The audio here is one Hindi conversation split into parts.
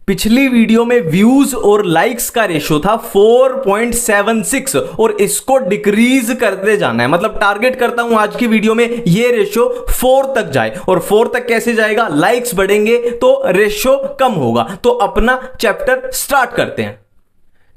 पिछली वीडियो में व्यूज और लाइक्स का रेशो था 4.76 और इसको डिक्रीज करते जाना है। मतलब टारगेट करता हूं आज की वीडियो में ये रेशो 4 तक जाए। और 4 तक कैसे जाएगा? लाइक्स बढ़ेंगे तो रेशो कम होगा। तो अपना चैप्टर स्टार्ट करते हैं।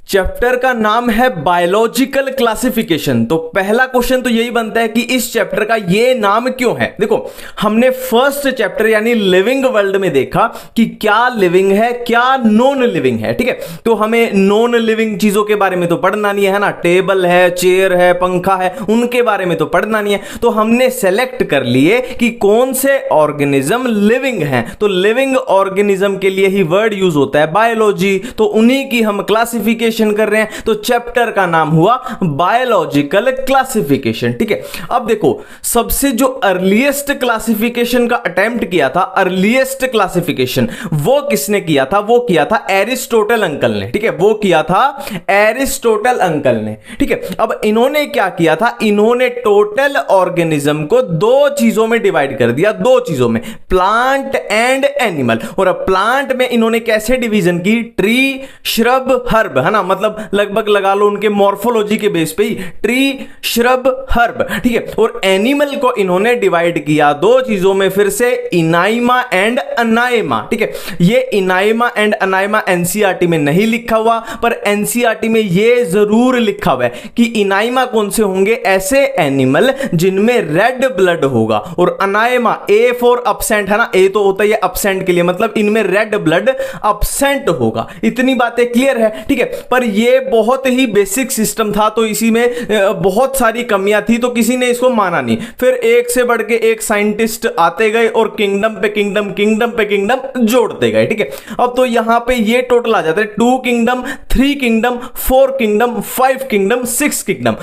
चैप्टर का नाम है बायोलॉजिकल क्लासिफिकेशन। तो पहला क्वेश्चन तो यही बनता है कि इस चैप्टर का ये नाम क्यों है। देखो, हमने फर्स्ट चैप्टर यानी लिविंग वर्ल्ड में देखा कि क्या लिविंग है, क्या नॉन लिविंग है। ठीक है, तो हमें नॉन लिविंग चीजों के बारे में तो पढ़ना नहीं है ना। टेबल है, चेयर है, पंखा है, उनके बारे में तो पढ़ना नहीं है। तो हमने सेलेक्ट कर लिए कि कौन से ऑर्गेनिज्म लिविंग हैं। तो लिविंग ऑर्गेनिज्म के लिए ही वर्ड यूज होता है बायोलॉजी, तो उन्हीं की हम क्लासिफिकेशन कर रहे हैं। तो चैप्टर का नाम हुआ बायोलॉजिकल क्लासिफिकेशन। ठीक है, अब देखो, सबसे जो अर्लीस्ट क्लासिफिकेशन का अटेम्प्ट किया था, अर्लीस्ट क्लासिफिकेशन वो किसने किया था? वो किया था एरिस्टोटल अंकल ने। ठीक है, वो किया था एरिस्टोटल अंकल ने। ठीक है, अब इन्होंने क्या किया था? इन्होंने टोटल ऑर्गेनिज्म को दो चीजों में डिवाइड कर दिया, दो चीजों में, प्लांट एंड एनिमल। और अब प्लांट में इन्होंने कैसे डिवीजन की? ट्री, श्रब, हर्ब, है ना। मतलब लगभग लगा लो उनके मॉर्फोलॉजी के बेस पे ही, ट्री, श्रब, हर्ब। ठीक है, और एनिमल को इन्होंने डिवाइड किया दो चीजों में, फिर से इनाइमा एंड अनाइमा। ठीक है, ये इनाइमा एंड अनाइमा एनसीईआरटी में नहीं लिखा हुआ, पर एनसीईआरटी में ये जरूर लिखा हुआ है कि इनाइमा कौन से होंगे? ऐसे एनिमल जिनमें रेड ब्लड होगा। और अनाइमा, ए फॉर अपसेंट, है ना। ए तो होता है अपसेंट के लिए, मतलब इनमें रेड ब्लड अपसेंट होगा। इतनी बातें क्लियर है। ठीक है, पर ये बहुत ही बेसिक सिस्टम था, तो इसी में बहुत सारी कमियां थी, तो किसी ने इसको माना नहीं। फिर एक से बढ़ के एक साइंटिस्ट आते गए और किंगडम पे किंगडम, किंगडम पे किंगडम जोड़ते गए। ठीक है, अब तो यहां पे ये टोटल आ जाता है 2 kingdom, 3 kingdom, 4 kingdom, 5 kingdom, 6 kingdom.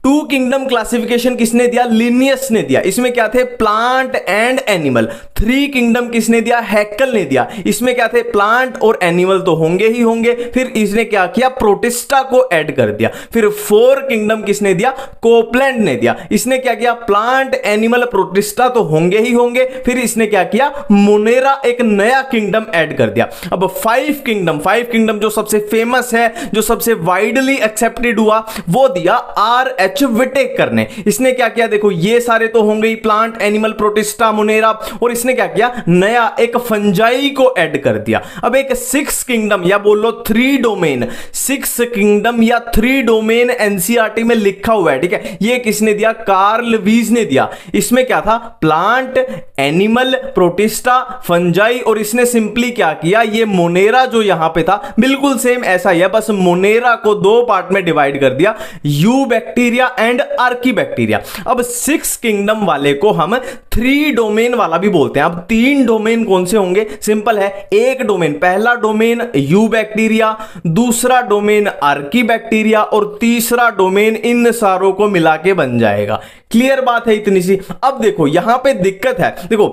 2 kingdom classification किसने दिया? लिनियस ने दिया। इसमें क्या थे? Plant and animal. 3 किंगडम किसने दिया? हैक्कल ने दिया। इसमें क्या थे? प्लांट और एनिमल तो होंगे ही होंगे। फिर इसने क्या किया? प्रोटिस्टा को ऐड कर दिया। फिर 4 किंगडम किसने दिया? कोपलैंड ने दिया। इसने क्या किया? प्लांट, एनिमल, प्रोटिस्टा तो होंगे ही होंगे। फिर इसने क्या किया? मोनेरा, एक नया किंगडम ऐड कर दिया। अब 5 किंगडम जो सबसे फेमस है, जो सबसे वाइडली एक्सेप्टेड हुआ, वो दिया R.H. विटेकर ने। इसने क्या किया? देखो, ये सारे तो होंगे ही, प्लांट, एनिमल, प्रोटिस्टा, मोनेरा, और इसने क्या किया? नया एक फंजाई को ऐड कर दिया। अब एक 6 किंगडम या बोल लो 3 डोमेन, 6 किंगडम या 3 डोमेन एनसीईआरटी में लिखा हुआ है। ठीक है, ये किसने दिया? कार्ल वीज ने दिया। इसमें क्या था? प्लांट, एनिमल, प्रोटिस्टा, फंजाई, और इसने सिंपली क्या किया? ये मोनेरा जो यहां पे था बिल्कुल सेम ऐसा ही है, बस मोनेरा को 2 पार्ट में डिवाइड कर दिया, you bacteria and Archie bacteria. अब 6 किंगडम वाले को हम 3 डोमेन वाला भी बोलते हैं। अब 3 डोमेन कौन से होंगे? सिंपल है, एक डोमेन, पहला डोमेन यू बैक्टीरिया, दूसरा डोमेन आर्की बैक्टीरिया, और तीसरा डोमेन इन सारों को मिला के बन जाएगा। क्लियर बात है इतनी सी। अब देखो, यहां पे दिक्कत है। देखो,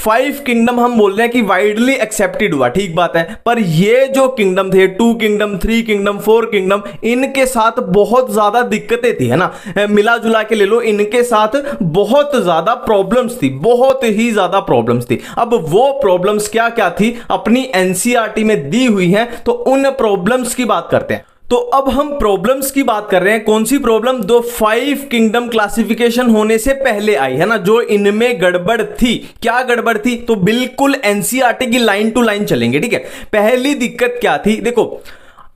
5 किंगडम हम बोल रहे हैं कि वाइडली एक्सेप्टेड हुआ, ठीक बात है, पर ये जो किंगडम थे, 2 किंगडम, 3 किंगडम, 4 किंगडम, इनके साथ बहुत ज्यादा दिक्कतें थी, है ना। मिला जुला के ले लो, इनके साथ बहुत ज्यादा प्रॉब्लम्स थी, बहुत ही ज्यादा प्रॉब्लम्स थी। अब वो प्रॉब्लम्स क्या क्या थी अपनी एनसीईआरटी में दी हुई हैं, तो उन प्रॉब्लम्स की बात करते हैं। तो अब हम प्रॉब्लम्स की बात कर रहे हैं। कौन सी प्रॉब्लम? 5 किंगडम क्लासिफिकेशन होने से पहले आई, है ना, जो इनमें गड़बड़ थी। क्या गड़बड़ थी? तो बिल्कुल एनसीईआरटी की लाइन टू लाइन चलेंगे। ठीक है, पहली दिक्कत क्या थी? देखो,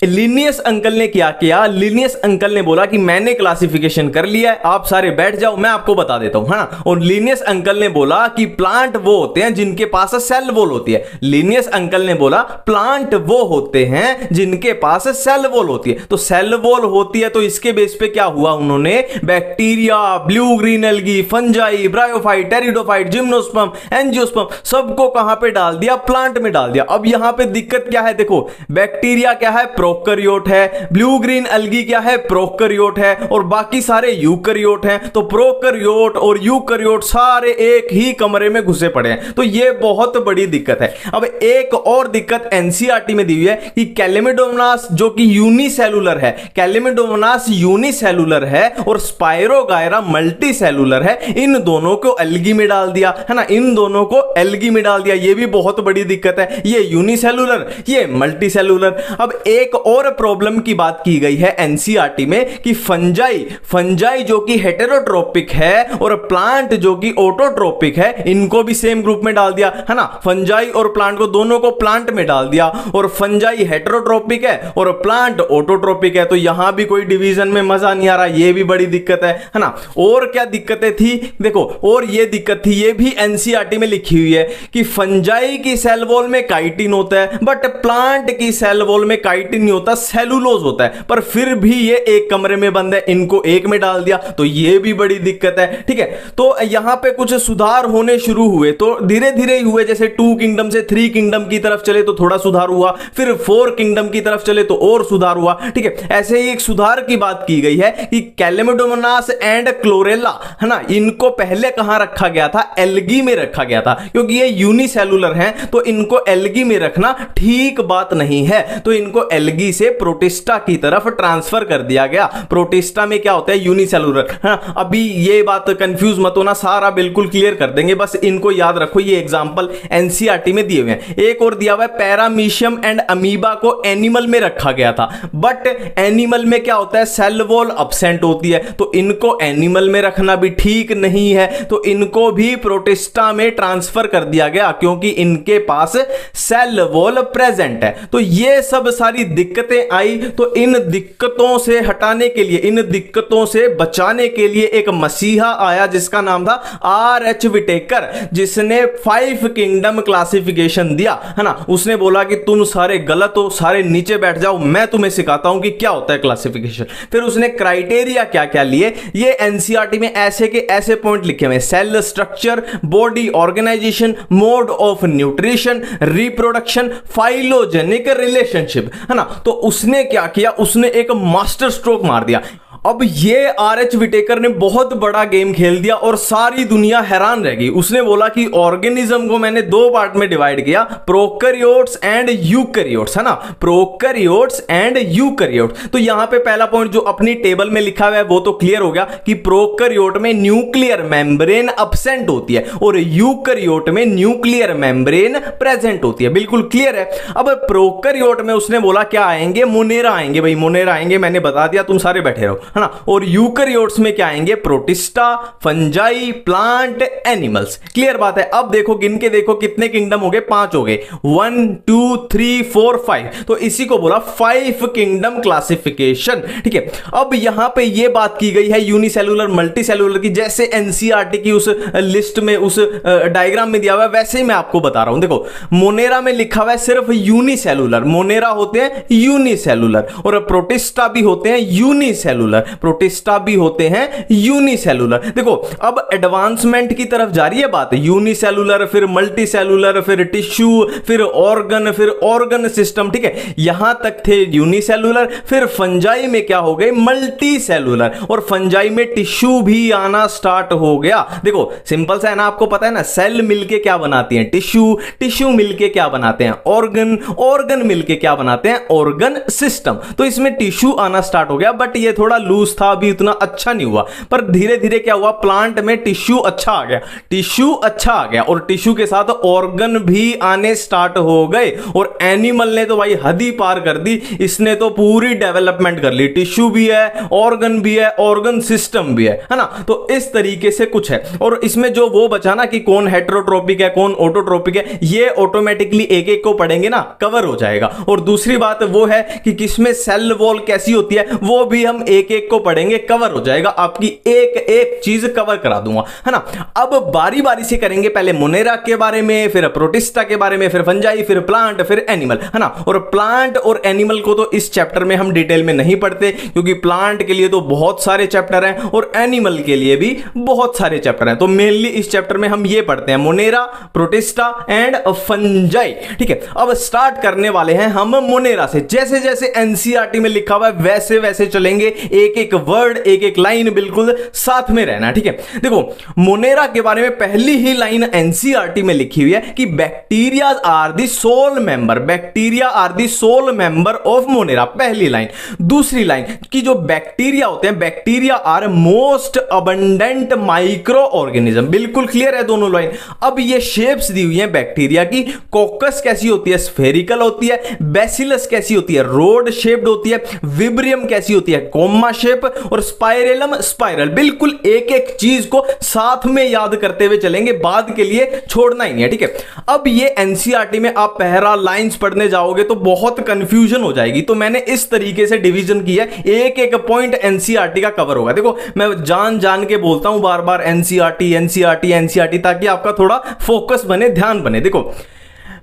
लिनियस अंकल ने क्या किया? लिनियस अंकल ने बोला कि मैंने क्लासिफिकेशन कर लिया है, आप सारे बैठ जाओ, मैं आपको बता देता हूं, है ना। और लिनियस अंकल ने बोला कि प्लांट वो होते हैं जिनके पास सेल वॉल होती है। लिनियस अंकल ने बोला प्लांट वो होते हैं जिनके पास सेल वॉल होती है। तो सेल वॉल होती है, तो इसके बेस पे क्या हुआ? उन्होंने bacteria, blue green algae, fungi, bryophyte, pteridophyte, gymnosperm, angiosperm, सबको कहां पे डाल दिया? प्लांट में डाल दिया। अब यहां पे दिक्कत क्या है? देखो, बैक्टीरिया क्या है? प्रोकैरियोट है, ब्लू ग्रीन अलगी क्या है, प्रोकैरियोट है, और बाकी सारे यूकैरियोट हैं। तो प्रोकैरियोट और यूकैरियोट सारे एक ही कमरे में घुसे पड़े हैं, तो ये बहुत बड़ी दिक्कत है। अब एक और दिक्कत एनसीईआरटी में दी हुई है कि कैलेमिडोमोनास जो कि यूनिसेलुलर है, कैलेमिडोमोनास यूनिसेलुलर है और स्पायरोगायरा मल्टीसेलुलर है, इन दोनों को एल्गी में डाल दिया है ना, इन दोनों को एल्गी में डाल दिया, ये भी बहुत बड़ी दिक्कत है, ये यूनिसेलुलर, ये मल्टीसेलुलर। अब एक और प्रॉब्लम की बात की गई है एनसीईआरटी में कि फंजाई जो कि हेटेरोट्रोपिक है और प्लांट जो कि ऑटोट्रोपिक है, इनको भी सेम ग्रुप में डाल दिया है ना, फंजाई और प्लांट को दोनों को प्लांट में डाल दिया, और फंजाई हेटेरोट्रोपिक है और प्लांट ऑटोट्रोपिक है, तो यहां भी कोई डिवीजन में मजा नहीं आ रहा, ये भी बड़ी दिक्कत है ना। और क्या दिक्कतें थी देखो, और ये दिक्कत थी, ये भी एनसीईआरटी में लिखी हुई है कि फंजाई की सेल वॉल में काइटिन होता है, बट प्लांट की सेल वॉल में काइटिन नहीं होता, सेलुलोज होता है, पर फिर भी ये एक कमरे में बंद है, इनको एक में डाल दिया, तो ये भी बड़ी दिक्कत है। ठीक है, तो यहां पे कुछ सुधार होने शुरू हुए, तो धीरे धीरे ही हुए, जैसे 2 किंगडम से 3 किंगडम की तरफ चले तो थोड़ा सुधार हुआ, फिर 4 किंगडम की तरफ चले तो और सुधार हुआ। ठीक है, ऐसे ही एक सुधार की बात की गई है कि कैलेमिडोमोनास एंड क्लोरेला है ना, इनको पहले कहां रखा गया था, एल्गी में रखा गया था, क्योंकि ये यूनिसेलुलर हैं, तो इनको एल्गी में रखना ठीक बात नहीं है, तो इनको एल्गी से प्रोटिस्टा की तरफ ट्रांसफर कर दिया गया। प्रोटिस्टा में क्या होता है, यूनिसेलुलर है। अभी ये बात कंफ्यूज मत होना, सारा बिल्कुल क्लियर कर देंगे, बस इनको याद रखो, ये एग्जांपल एनसीईआरटी में दिए हुए हैं। एक और दिया हुआ है, पैरामीशियम एंड अमीबा को एनिमल में रखा गया था, बट एनिमल में क्या होता है, सेल वॉल अब्सेंट होती है, तो इनको एनिमल में रखना भी ठीक नहीं है, तो इनको भी प्रोटिस्टा में ट्रांसफर कर दिया गया, क्योंकि इनके पास सेल वॉल प्रेजेंट है। तो ये सब सारी दिक्कतें आई, तो इन दिक्कतों से हटाने के लिए, इन दिक्कतों से बचाने के लिए एक मसीहा आया जिसका नाम था आर.एच. विटेकर, जिसने 5 किंगडम क्लासिफिकेशन दिया है ना। उसने बोला कि तुम सारे गलत हो, सारे नीचे बैठ जाओ, मैं तुम्हें सिखाता हूं कि क्या होता है क्लासिफिकेशन। फिर उसने क्राइटेरिया क्या क्या लिए, ये एनसीईआरटी में ऐसे के ऐसे पॉइंट लिखे हुए, cell structure, body organisation, mode of nutrition, reproduction, phylogenetic relationship है ना। तो उसने क्या किया, उसने एक मास्टर स्ट्रोक मार दिया। अब ये आर.एच. विटेकर ने बहुत बड़ा गेम खेल दिया और सारी दुनिया हैरान रह गई। उसने बोला कि ऑर्गेनिज्म को मैंने 2 पार्ट में डिवाइड किया, प्रोकैरियोट्स एंड यूकैरियोट्स है ना, प्रोकैरियोट्स एंड यूकैरियोट्स। तो यहां पे पहला पॉइंट जो अपनी टेबल में लिखा हुआ है वो तो क्लियर हो गया कि प्रोकैरियोट में न्यूक्लियर मेम्ब्रेन अब्सेंट होती है और यूकैरियोट में न्यूक्लियर मेम्ब्रेन प्रेजेंट होती है, बिल्कुल क्लियर है। अब प्रोकैरियोट में उसने बोला क्या आएंगे, मोनेरा आएंगे, भाई मोनेरा आएंगे, मैंने बता दिया, तुम सारे बैठे रहो है ना। और यूकैरियोट्स में क्या आएंगे, protista, fungi, plant, animals. Clear बात है। अब देखो गिन के देखो कितने किंगडम हो गए, 5 हो गए, 1 2 3 4 5, तो इसी को बोला 5 किंगडम क्लासिफिकेशन। ठीक है, अब यहां पे ये बात की गई है यूनिसेलुलर मल्टीसेलुलर की, जैसे एनसीईआरटी की उस लिस्ट में उस डायग्राम में दिया हुआ है वैसे ही मैं आपको बता रहा हूं। देखो मोनेरा में लिखा हुआ है सिर्फ यूनिसेलुलर, मोनेरा होते हैं यूनिसेलुलर, और प्रोटिस्टा भी होते हैं यूनिसेलुलर, प्रोटिस्टा भी होते हैं यूनिसेलुलर। देखो अब एडवांसमेंट की तरफ जा रही है बात, यूनिसेलुलर, फिर मल्टीसेलुलर, फिर टिश्यू, फिर ऑर्गन सिस्टम। ठीक है, यहां तक थे यूनिसेलुलर, फिर फंजाई में क्या हो गए, मल्टीसेलुलर, और फंजाई में टिश्यू भी आना स्टार्ट हो गया। देखो सिंपल सा है ना, आपको पता है ना, सेल मिलके क्या बनाती हैं, टिश्यू, टिश्यू मिलके क्या बनाते हैं, ऑर्गन, ऑर्गन मिलके क्या बनाते हैं, ऑर्गन सिस्टम। तो इसमें टिश्यू आना स्टार्ट हो गया, बट ये थोड़ा लूज था, अभी इतना अच्छा नहीं हुआ, पर धीरे धीरे क्या हुआ, प्लांट में टिश्यू अच्छा आ गया, टिश्यू अच्छा आ गया, और टिश्यू के साथ ऑर्गन भी आने स्टार्ट हो गए। और एनिमल ने तो भाई हद ही पार कर दी, इसने तो पूरी डेवलपमेंट कर ली, टिश्यू भी है, ऑर्गन भी है, ऑर्गन सिस्टम भी है ना। तो इस तरीके से कुछ है, और इसमें जो वो बचा ना कि कौन हेटेरोट्रोपिक है कौन ऑटोट्रोपिक है, ये ऑटोमेटिकली एक एक को पढ़ेंगे ना, कवर हो जाएगा। और दूसरी बात वो है कि किसमें सेल वॉल कैसी होती है, वो भी हम एक एक को पढ़ेंगे कवर हो जाएगा, आपकी एक एक चीज कवर करा दूंगा, है ना। अब बारी बारी से करेंगे, पहले मोनेरा के बारे में, फिर प्रोटिस्टा के बारे में, फिर फंजाई, फिर प्लांट, फिर एनिमल, है ना। और प्लांट और एनिमल को तो इस चैप्टर में हम डिटेल में नहीं पढ़ते, क्योंकि प्लांट के लिए तो बहुत सारे चैप्टर हैं और एनिमल के लिए भी बहुत सारे चैप्टर हैं। तो मेनली इस चैप्टर में हम ये पढ़ते हैं, मोनेरा, प्रोटिस्टा एंड फंजाई, ठीक है। अब स्टार्ट करने वाले हैं हम मोनेरा से। जैसे जैसे एनसीईआरटी में लिखा हुआ है वैसे वैसे चलेंगे, एक एक वर्ड, एक एक लाइन बिल्कुल साथ में रहना, ठीक है। देखो मोनेरा के बारे में पहली ही लाइन एनसीईआरटी में लिखी हुई है कि bacteria are the sole member, bacteria are the sole member of monera, पहली लाइन। दूसरी लाइन कि जो बैक्टीरिया होते हैं, bacteria are most abundant micro organism, बिल्कुल क्लियर है दोनों लाइन। अब ये शेप्स दी हुई है बैक्टीरिया की, कोकस कैसी होती है, स्फेरिकल होती है, बैसिलस कैसी होती है, रोड शेप्ड होती है, विब्रियम कैसी होती है, कोमा शेप, और स्पाइरेलम स्पाइरल। बिल्कुल एक एक चीज को साथ में याद करते हुए चलेंगे, बाद के लिए छोड़ना ही नहीं है, ठीक है। अब ये एनसीईआरटी में आप पैरा लाइंस पढ़ने जाओगे तो बहुत कंफ्यूजन हो जाएगी, तो मैंने इस तरीके से डिवीजन किया है, एक एक पॉइंट एनसीईआरटी का कवर होगा। देखो मैं जान जान के बोलता हूं बार बार एनसीईआरटी एनसीईआरटी एनसीईआरटी, ताकि आपका थोड़ा फोकस बने, ध्यान बने। देखो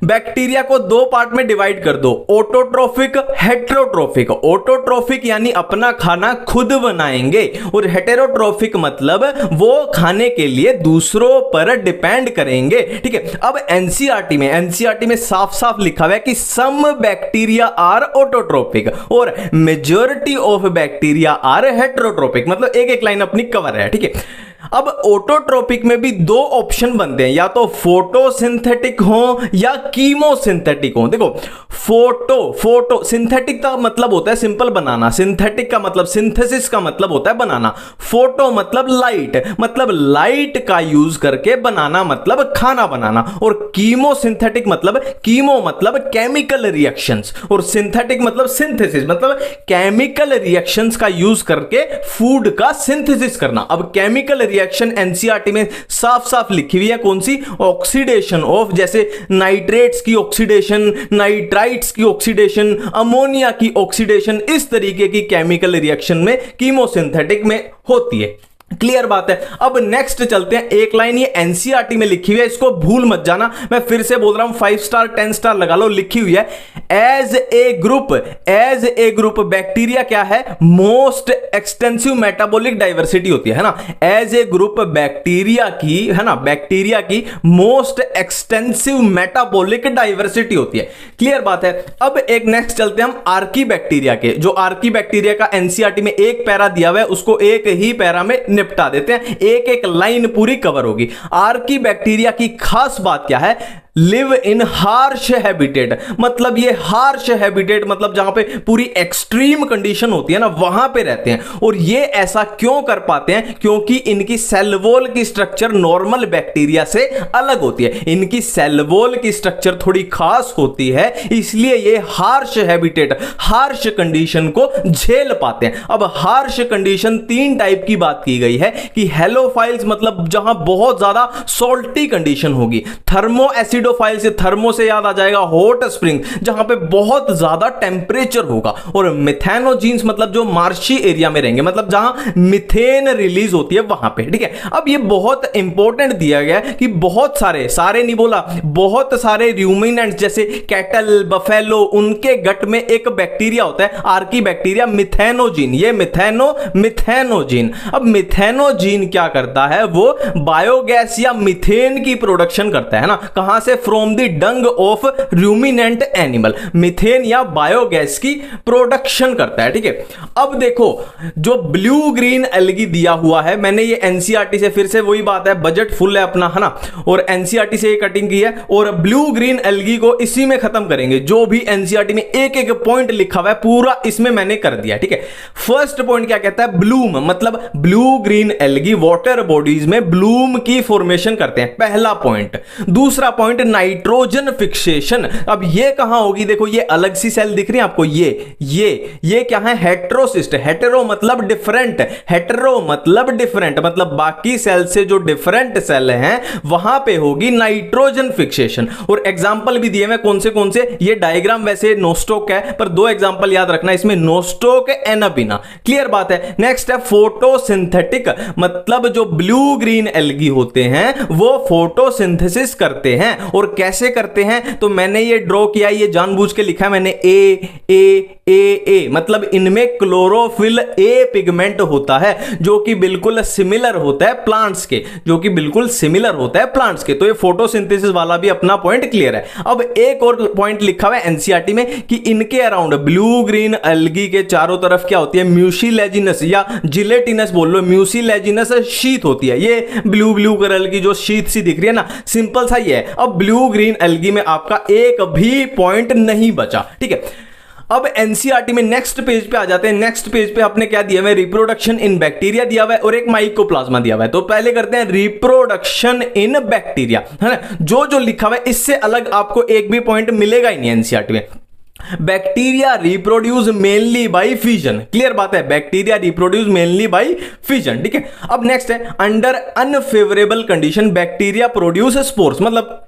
बैक्टीरिया को दो पार्ट में डिवाइड कर दो, ऑटोट्रोफिक, हेटेरोट्रोफिक। ऑटोट्रोफिक यानी अपना खाना खुद बनाएंगे, और हेटेरोट्रोफिक मतलब वो खाने के लिए दूसरों पर डिपेंड करेंगे, ठीक है। अब एनसीईआरटी में साफ साफ लिखा हुआ है कि सम बैक्टीरिया आर ऑटोट्रोफिक और majority of bacteria are heterotrophic, मतलब एक एक लाइन अपनी कवर है, ठीक है। अब ऑटोट्रोपिक में भी दो ऑप्शन बनते हैं, या तो फोटोसिंथेटिक हो या कीमोसिंथेटिक हो। देखो फोटो सिंथेटिक का मतलब होता है सिंपल बनाना, सिंथेटिक का मतलब सिंथेसिस का मतलब होता है बनाना, फोटो मतलब लाइट का यूज करके बनाना, मतलब खाना बनाना, और कीमोसिंथेटिक मतलब कीमो मतलब केमिकल रिएक्शंस, और सिंथेटिक मतलब सिंथेसिस मतलब केमिकल रिएक्शंस का यूज करके फूड का सिंथेसिस करना। अब केमिकल रिएक्शन एनसीईआरटी में साफ साफ लिखी हुई है, कौन सी, ऑक्सीडेशन ऑफ, जैसे नाइट्रेट्स की ऑक्सीडेशन, नाइट्राइट्स की ऑक्सीडेशन, अमोनिया की ऑक्सीडेशन, इस तरीके की केमिकल रिएक्शन में कीमोसिंथेटिक में होती है। क्लियर बात है। अब नेक्स्ट चलते हैं, एक लाइन ये एनसीईआरटी में लिखी हुई है, इसको भूल मत जाना, मैं फिर से बोल रहा हूं, 5 स्टार 10 स्टार लगा लो, लिखी हुई है एज ए ग्रुप बैक्टीरिया क्या है, मोस्ट एक्सटेंसिव मेटाबॉलिक डाइवर्सिटी होती है ना। एज ए ग्रुप बैक्टीरिया की, है ना, बैक्टीरिया की मोस्ट एक्सटेंसिव मेटाबॉलिक डाइवर्सिटी होती है। क्लियर बात है। अब एक नेक्स्ट चलते हैं हम आर्की बैक्टीरिया के, जो आर्की बैक्टीरिया का एनसीईआरटी में एक पैरा दिया हुआ है, उसको एक ही पैरा में निपटा देते हैं, एक एक लाइन पूरी कवर होगी। आर्की बैक्टीरिया की खास बात क्या है, लिव इन हार्श हैबिटेट, मतलब ये हार्श हैबिटेट मतलब जहां पे पूरी एक्सट्रीम कंडीशन होती है ना, वहां पे रहते हैं। और ये ऐसा क्यों कर पाते हैं, क्योंकि इनकी सेल वॉल की स्ट्रक्चर नॉर्मल बैक्टीरिया से अलग होती है, इनकी सेल वॉल की स्ट्रक्चर थोड़ी खास होती है, इसलिए ये हार्श हैबिटेट, हार्श कंडीशन को झेल पाते हैं। अब हार्श कंडीशन 3 टाइप की बात की गई है कि हेलोफाइल्स मतलब जहां बहुत ज्यादा सॉल्टी कंडीशन होगी, थर्मो एसिड फाइल से, थर्मो से याद आ जाएगा हॉट स्प्रिंग, जहां पे बहुत ज्यादा टेंपरेचर होगा, और मिथेनोजीन्स मतलब जो मार्शी एरिया में रहेंगे, मतलब जहां मिथेन रिलीज होती है वहां पे, ठीक है। अब ये बहुत इंपॉर्टेंट दिया गया है कि बहुत सारे नहीं बोला, बहुत सारे रूमिनेंट्स जैसे कैटल, बफेलो, उनके गट में एक बैक्टीरिया होता है आर्की बैक्टीरिया, मिथेनोजीन। ये मिथेनोजीन। अब मिथेनोजीन क्या करता है, वो बायोगैस या मिथेन की प्रोडक्शन करता है ना, कहां से, from the Dang of ruminant animal, methane या बायोगैस की प्रोडक्शन करता है, ठीक है। अब देखो जो ब्लू ग्रीन एल्गी दिया हुआ है, मैंने ये एनसीईआरटी से, फिर से वही बात है, बजट फुल है अपना, है ना, और एनसीईआरटी से ये कटिंग की है, और ब्लू ग्रीन एल्गी को इसी में खत्म करेंगे। जो भी एनसीईआरटी में एक एक पॉइंट लिखा हुआ है पूरा इसमें मैंने कर दिया, ठीक है। फर्स्ट पॉइंट क्या कहता है, ब्लूम मतलब blue green algae water bodies में ब्लूम की फॉर्मेशन करते हैं, पहला पॉइंट। दूसरा पॉइंट नाइट्रोजन फिक्सेशन। अब ये कहां होगी, देखो ये अलग सी सेल दिख रही है आपको, ये क्या है, हेटेरोसिस्ट। हेटेरो मतलब डिफरेंट, हेटेरो मतलब डिफरेंट, मतलब बाकी सेल से जो डिफरेंट सेल हैं वहां पे होगी नाइट्रोजन फिक्सेशन। और एग्जांपल भी दिए मैं कौन से, ये डायग्राम वैसे नोस्टोक है पर दो एग्जांपल याद रखना इसमें, नोस्टोक एनाबिना। क्लियर बात है। नेक्स्ट है फोटोसिंथेटिक, मतलब जो ब्लू ग्रीन एल्गी होते हैं वो फोटोसिंथेसिस करते हैं। और कैसे करते हैं, तो मैंने ये ड्रॉ किया, ये जानबूझ के लिखा है मैंने ए, मतलब इनमें क्लोरोफिल ए पिगमेंट होता है जो कि बिल्कुल सिमिलर होता है प्लांट्स के, तो ये फोटोसिंथेसिस वाला भी अपना पॉइंट क्लियर है। अब एक और पॉइंट लिखा हुआ है एनसीईआरटी में कि इनके अराउंड ब्लू ग्रीन एल्गी के चारों तरफ क्या होती है, म्यूसिलेजिनस या जिलेटिनस बोल लो, म्यूसिलेजिनस शीथ होती है। ये ब्लू कलर की जो शीथ सी दिख रही है ना, सिंपल सा ही है। अब ब्लू ग्रीन एल्गी में आपका एक भी पॉइंट नहीं बचा, ठीक है। अब एनसीईआरटी में नेक्स्ट पेज पे आ जाते हैं। नेक्स्ट पेज पे आपने क्या दिया हुआ है, रिप्रोडक्शन इन बैक्टीरिया दिया हुआ है और एक माइकोप्लाज्मा दिया हुआ है। तो पहले करते हैं रिप्रोडक्शन इन बैक्टीरिया, है ना। जो लिखा हुआ है इससे अलग आपको एक भी पॉइंट मिलेगा ही नहीं एनसीईआरटी में। Bacteria reproduce mainly by fission, clear बात है, bacteria reproduce mainly by fission, ठीक है। अब नेक्स्ट है under unfavourable condition bacteria produce spores, मतलब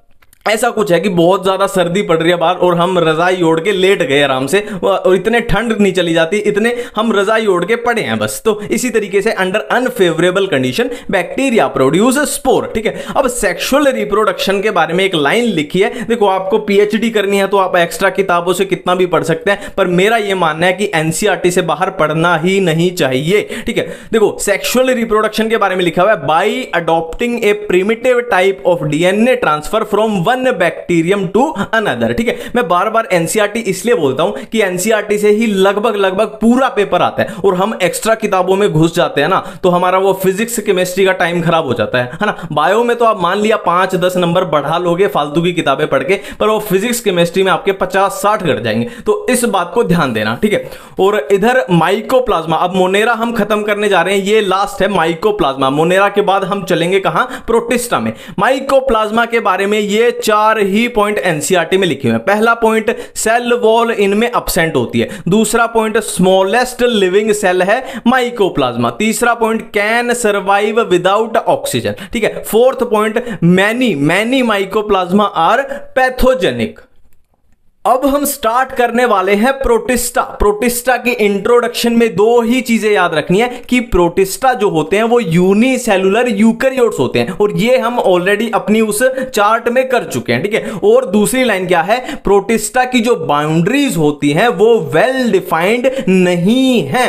ऐसा कुछ है कि बहुत ज्यादा सर्दी पड़ रही है बाहर और हम रजाई ओढ़ के लेट गए आराम से, और इतने ठंड नहीं चली जाती, इतने हम रजाई ओढ़ के पड़े हैं बस। तो इसी तरीके से under unfavourable condition bacteria produce spore, ठीक है। अब सेक्सुअल रिप्रोडक्शन के बारे में एक लाइन लिखी है, देखो आपको पीएचडी करनी है तो आप एक्स्ट्रा किताबों से कितना भी पढ़ सकते हैं, पर मेरा यह मानना है कि एनसीईआरटी से बाहर पढ़ना ही नहीं चाहिए, ठीक है। देखो सेक्सुअल रिप्रोडक्शन के बारे में लिखा हुआ है by adopting a primitive type of DNA transfer from one bacterium to another, ठीक है। मैं बार बार एनसीईआरटी इसलिए बोलता हूं कि एनसीईआरटी से ही लगभग पूरा पेपर आता है और हम एक्स्ट्रा किताबों में घुस जाते हैं ना, तो हमारा वो फिजिक्स केमिस्ट्री का टाइम खराब हो जाता है ना। बायो में तो आप मान लिया 5-10 नंबर बढ़ा लोगे फालतू की किताबें पढ़ के, पर वो फिजिक्स केमिस्ट्री में आपके 50-60 घट जाएंगे, तो इस बात को ध्यान देना, ठीक है। और इधर माइकोप्लाज्मा, अब मोनेरा हम खत्म करने जा रहे हैं, ये लास्ट है माइकोप्लाज्मा। मोनेरा के बाद हम चलेंगे कहां, प्रोटिस्टा में। माइकोप्लाज्मा के बारे में ये 4 ही पॉइंट एनसीईआरटी में लिखे हुए हैं। पहला पॉइंट सेल वॉल इनमें एब्सेंट होती है। दूसरा पॉइंट स्मॉलेस्ट लिविंग सेल है माइकोप्लाज्मा। तीसरा point can survive without oxygen, ठीक है। Fourth point many mycoplasma are pathogenic. अब हम स्टार्ट करने वाले हैं प्रोटिस्टा की इंट्रोडक्शन में 2 ही चीजें याद रखनी है कि प्रोटिस्टा जो होते हैं वो यूनिसेलुलर यूकैरियोट्स होते हैं, और ये हम ऑलरेडी अपनी उस चार्ट में कर चुके हैं, ठीक है। और दूसरी लाइन क्या है, प्रोटिस्टा की जो बाउंड्रीज होती हैं वो वेल डिफाइंड नहीं है।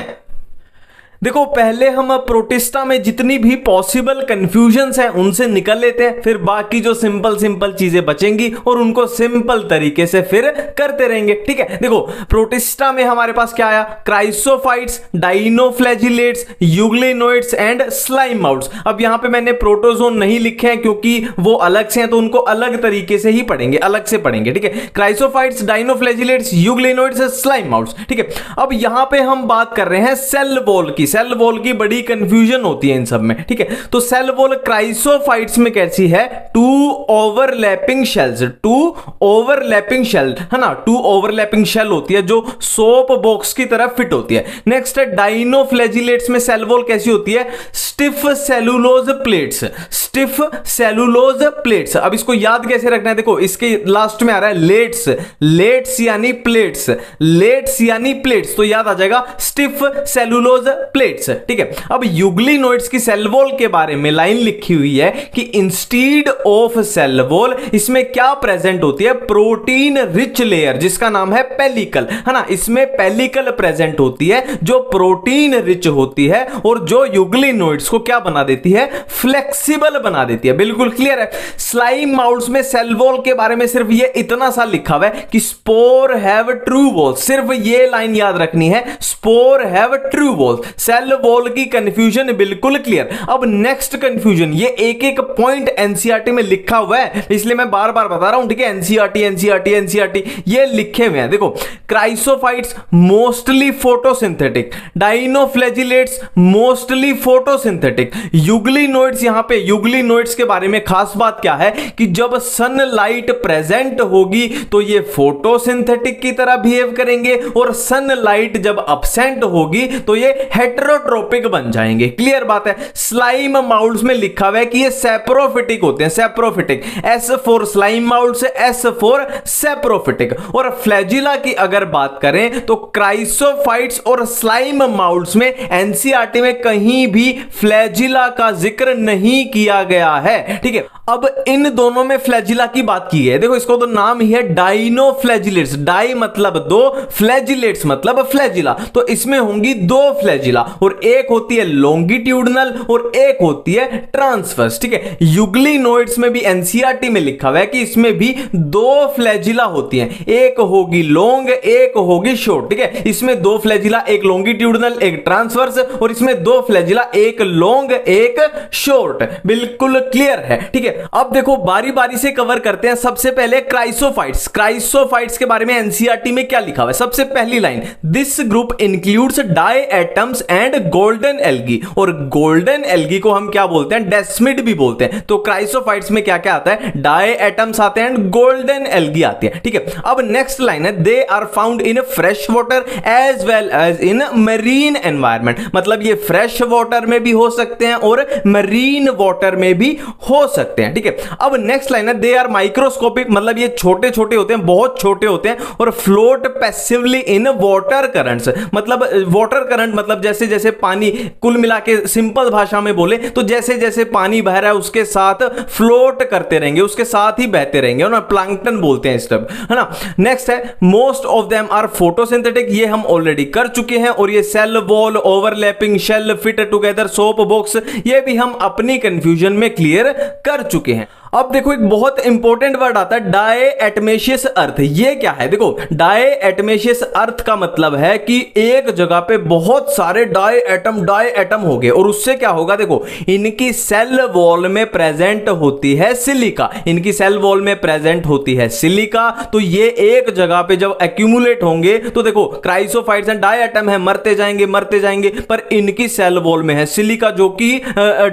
देखो पहले हम प्रोटिस्टा में जितनी भी पॉसिबल कंफ्यूजन्स हैं उनसे निकल लेते हैं, फिर बाकी जो सिंपल चीजें बचेंगी और उनको सिंपल तरीके से फिर करते रहेंगे, ठीक है। देखो प्रोटिस्टा में हमारे पास क्या आया, chrysophytes, dinoflagellates, euglenoids and slime moulds. अब यहां पे मैंने प्रोटोजोन नहीं लिखे हैं क्योंकि वो अलग से हैं, तो उनको अलग तरीके से ही पढ़ेंगे, अलग से पढ़ेंगे, ठीक है। क्राइसोफाइट्स, डाइनोफ्लैजिलेट्स, यूग्लिनोइड्स, स्लाइम माउट्स, ठीक है। अब यहां पे हम बात कर रहे हैं सेल वॉल की। सेल वॉल की बड़ी कंफ्यूजन होती है इन सब में, ठीक है। तो सेल वॉल क्राइसोफाइट्स में कैसी है, 2 ओवरलैपिंग शेल्स, 2 ओवरलैपिंग शेल, है ना, 2 ओवरलैपिंग शेल होती है जो सोप बॉक्स की तरह फिट होती है। नेक्स्ट है डाइनोफ्लैजिलेट्स में सेल वॉल कैसी होती है, stiff cellulose plates, stiff cellulose plates. अब इसको याद कैसे रखना है, देखो इसके लास्ट में आ रहा है लेट्स, लेट्स यानी प्लेट्स, लेट्स यानी प्लेट्स, तो याद आ जाएगा स्टिफ सेलुलोज प्लेट्स, ठीक है। अब यूग्लिनोइड्स की सेल वॉल के बारे में लाइन लिखी हुई है कि इंस्टीड ऑफ सेल वॉल इसमें क्या प्रेजेंट होती है, प्रोटीन रिच लेयर जिसका नाम है पेलिकल, है ना। इसमें पेलिकल प्रेजेंट होती है जो प्रोटीन रिच होती है और जो यूग्लिनोइड्स को क्या बना देती है, फ्लेक्सिबल बना देती है। बिल्कुल क्लियर है। स्लाइम माउट्स में सेल वॉल के बारे में सिर्फ ये इतना सा लिखा हुआ है कि स्पोर हैव ट्रू वॉल, सिर्फ ये लाइन याद रखनी है, spore have true wall. Cell wall की कंफ्यूजन बिल्कुल क्लियर। अब नेक्स्ट कंफ्यूजन, ये एक एक पॉइंट एनसीईआरटी में लिखा हुआ है, इसलिए मैं बार बार बता रहा हूं, ठीक है। एनसीईआरटी ये लिखे हुए हैं। देखो, chrysophytes mostly photosynthetic, dinoflagellates mostly photosynthetic, euglenoids, यहां पे यूग्लिनोइड्स के बारे में खास बात क्या है कि जब सनलाइट प्रेजेंट होगी तो ये फोटोसिंथेटिक की तरह बिहेव करेंगे, और सनलाइट जब अब्सेंट होगी तो ये हेटेरोट्रोपिक बन जाएंगे। क्लियर बात है। स्लाइम माउल्स में लिखा हुआ है कि ये सेप्रोफिटिक होते हैं, saprophytic, S for slime moulds, S for saprophytic. और फ्लैजिला की अगर बात करें तो क्राइसोफाइट्स और स्लाइम माउल्स में एनसीईआरटी में कहीं भी फ्लैजिला का जिक्र नहीं किया गया है, ठीक है। अब इन दोनों में फ्लैजिला की बात की है। देखो, इसको तो नाम ही है डाइनोफ्लैजिलेट्स, डाई मतलब दो, फ्लैजिलेट्स मतलब फ्लैजिला, तो इसमें होंगी दो फ्लैजिला, और एक होती है लॉन्गिट्यूडनल और एक होती है ट्रांसवर्स, ठीक है। यूग्लिनोइड्स में भी एनसीईआरटी में लिखा हुआ है कि इसमें भी दो फ्लैजिला होती हैं, एक होगी लॉन्ग, एक होगी शॉर्ट, ठीक है। इसमें दो फ्लैजिला, एक लॉन्गिट्यूडनल एक ट्रांसवर्स, और इसमें दो फ्लैजिला, एक लॉन्ग एक शॉर्ट। बिल्कुल क्लियर है, ठीक है। अब देखो, बारी बारी से कवर करते हैं। सबसे पहले क्राइसोफाइट्स। क्राइसोफाइट्स के बारे में एनसीईआरटी में क्या लिखा हुआ है? सबसे पहली line, this group includes diatoms and golden algae, और गोल्डन एल्गी को हम क्या बोलते हैं? डेस्मिड भी बोलते हैं। तो क्राइसोफाइट्स में क्या क्या आता है? डाई एटम्स आते हैं एंड गोल्डन एल्गी आती है, ठीक है। अब नेक्स्ट लाइन है, they are found in fresh water as well as in marine environment, मतलब ये फ्रेश वाटर में भी हो सकते हैं और मरीन वाटर में भी हो सकते हैं, ठीक है। अब नेक्स्ट लाइन है, दे आर माइक्रोस्कोपिक, मतलब ये छोटे छोटे होते हैं, बहुत छोटे होते हैं, और float passively in water currents, मतलब वाटर करंट मतलब जैसे जैसे पानी, कुल मिला के सिंपल भाषा में बोले तो जैसे जैसे पानी बह रहा है उसके साथ फ्लोट करते रहेंगे, उसके साथ ही बहते रहेंगे, ना प्लैंकटन बोलते हैं इस तरफ, है ना। नेक्स्ट है, most of them are photosynthetic, ये हम ऑलरेडी कर चुके हैं, और ये cell wall, overlapping, shell, fit together, soap box, ये भी हम अपनी कंफ्यूजन में क्लियर कर चुके हैं। अब देखो, एक बहुत इंपॉर्टेंट वर्ड आता है डायएटमेशियस अर्थ। ये क्या है? देखो, डायएटमेशियस अर्थ का मतलब है कि एक जगह पे बहुत सारे डायएटम हो गए, और उससे क्या होगा? देखो, इनकी सेल वॉल में प्रेजेंट होती है सिलिका, इनकी सेल वॉल में प्रेजेंट होती है सिलिका, तो ये एक जगह पे जब एक्यूमुलेट होंगे तो देखो, क्राइसोफाइट्स एंड डायएटम है, मरते जाएंगे, पर इनकी सेल वॉल में है सिलिका जो कि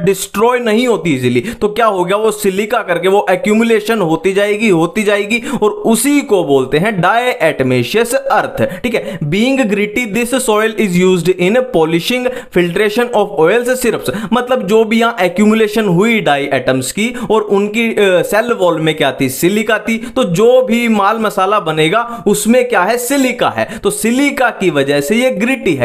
डिस्ट्रॉय नहीं होती इजीली, तो क्या हो गया? वो सिलिका करके वो एक्यूमुलेशन होती जाएगी, और उसी को बोलते हैं डायएटमेशियस अर्थ, ठीक है। Being gritty, this soil is used in polishing, filtration of oils, syrups, मतलब जो भी यहां एक्यूमुलेशन हुई डाई एटम्स की और उनकी सेल वॉल में क्या थी? सिलिका थी, तो जो भी माल मसाला बनेगा उसमें क्या है? सिलिका है, तो सिलिका की वजह से ये ग्रिटी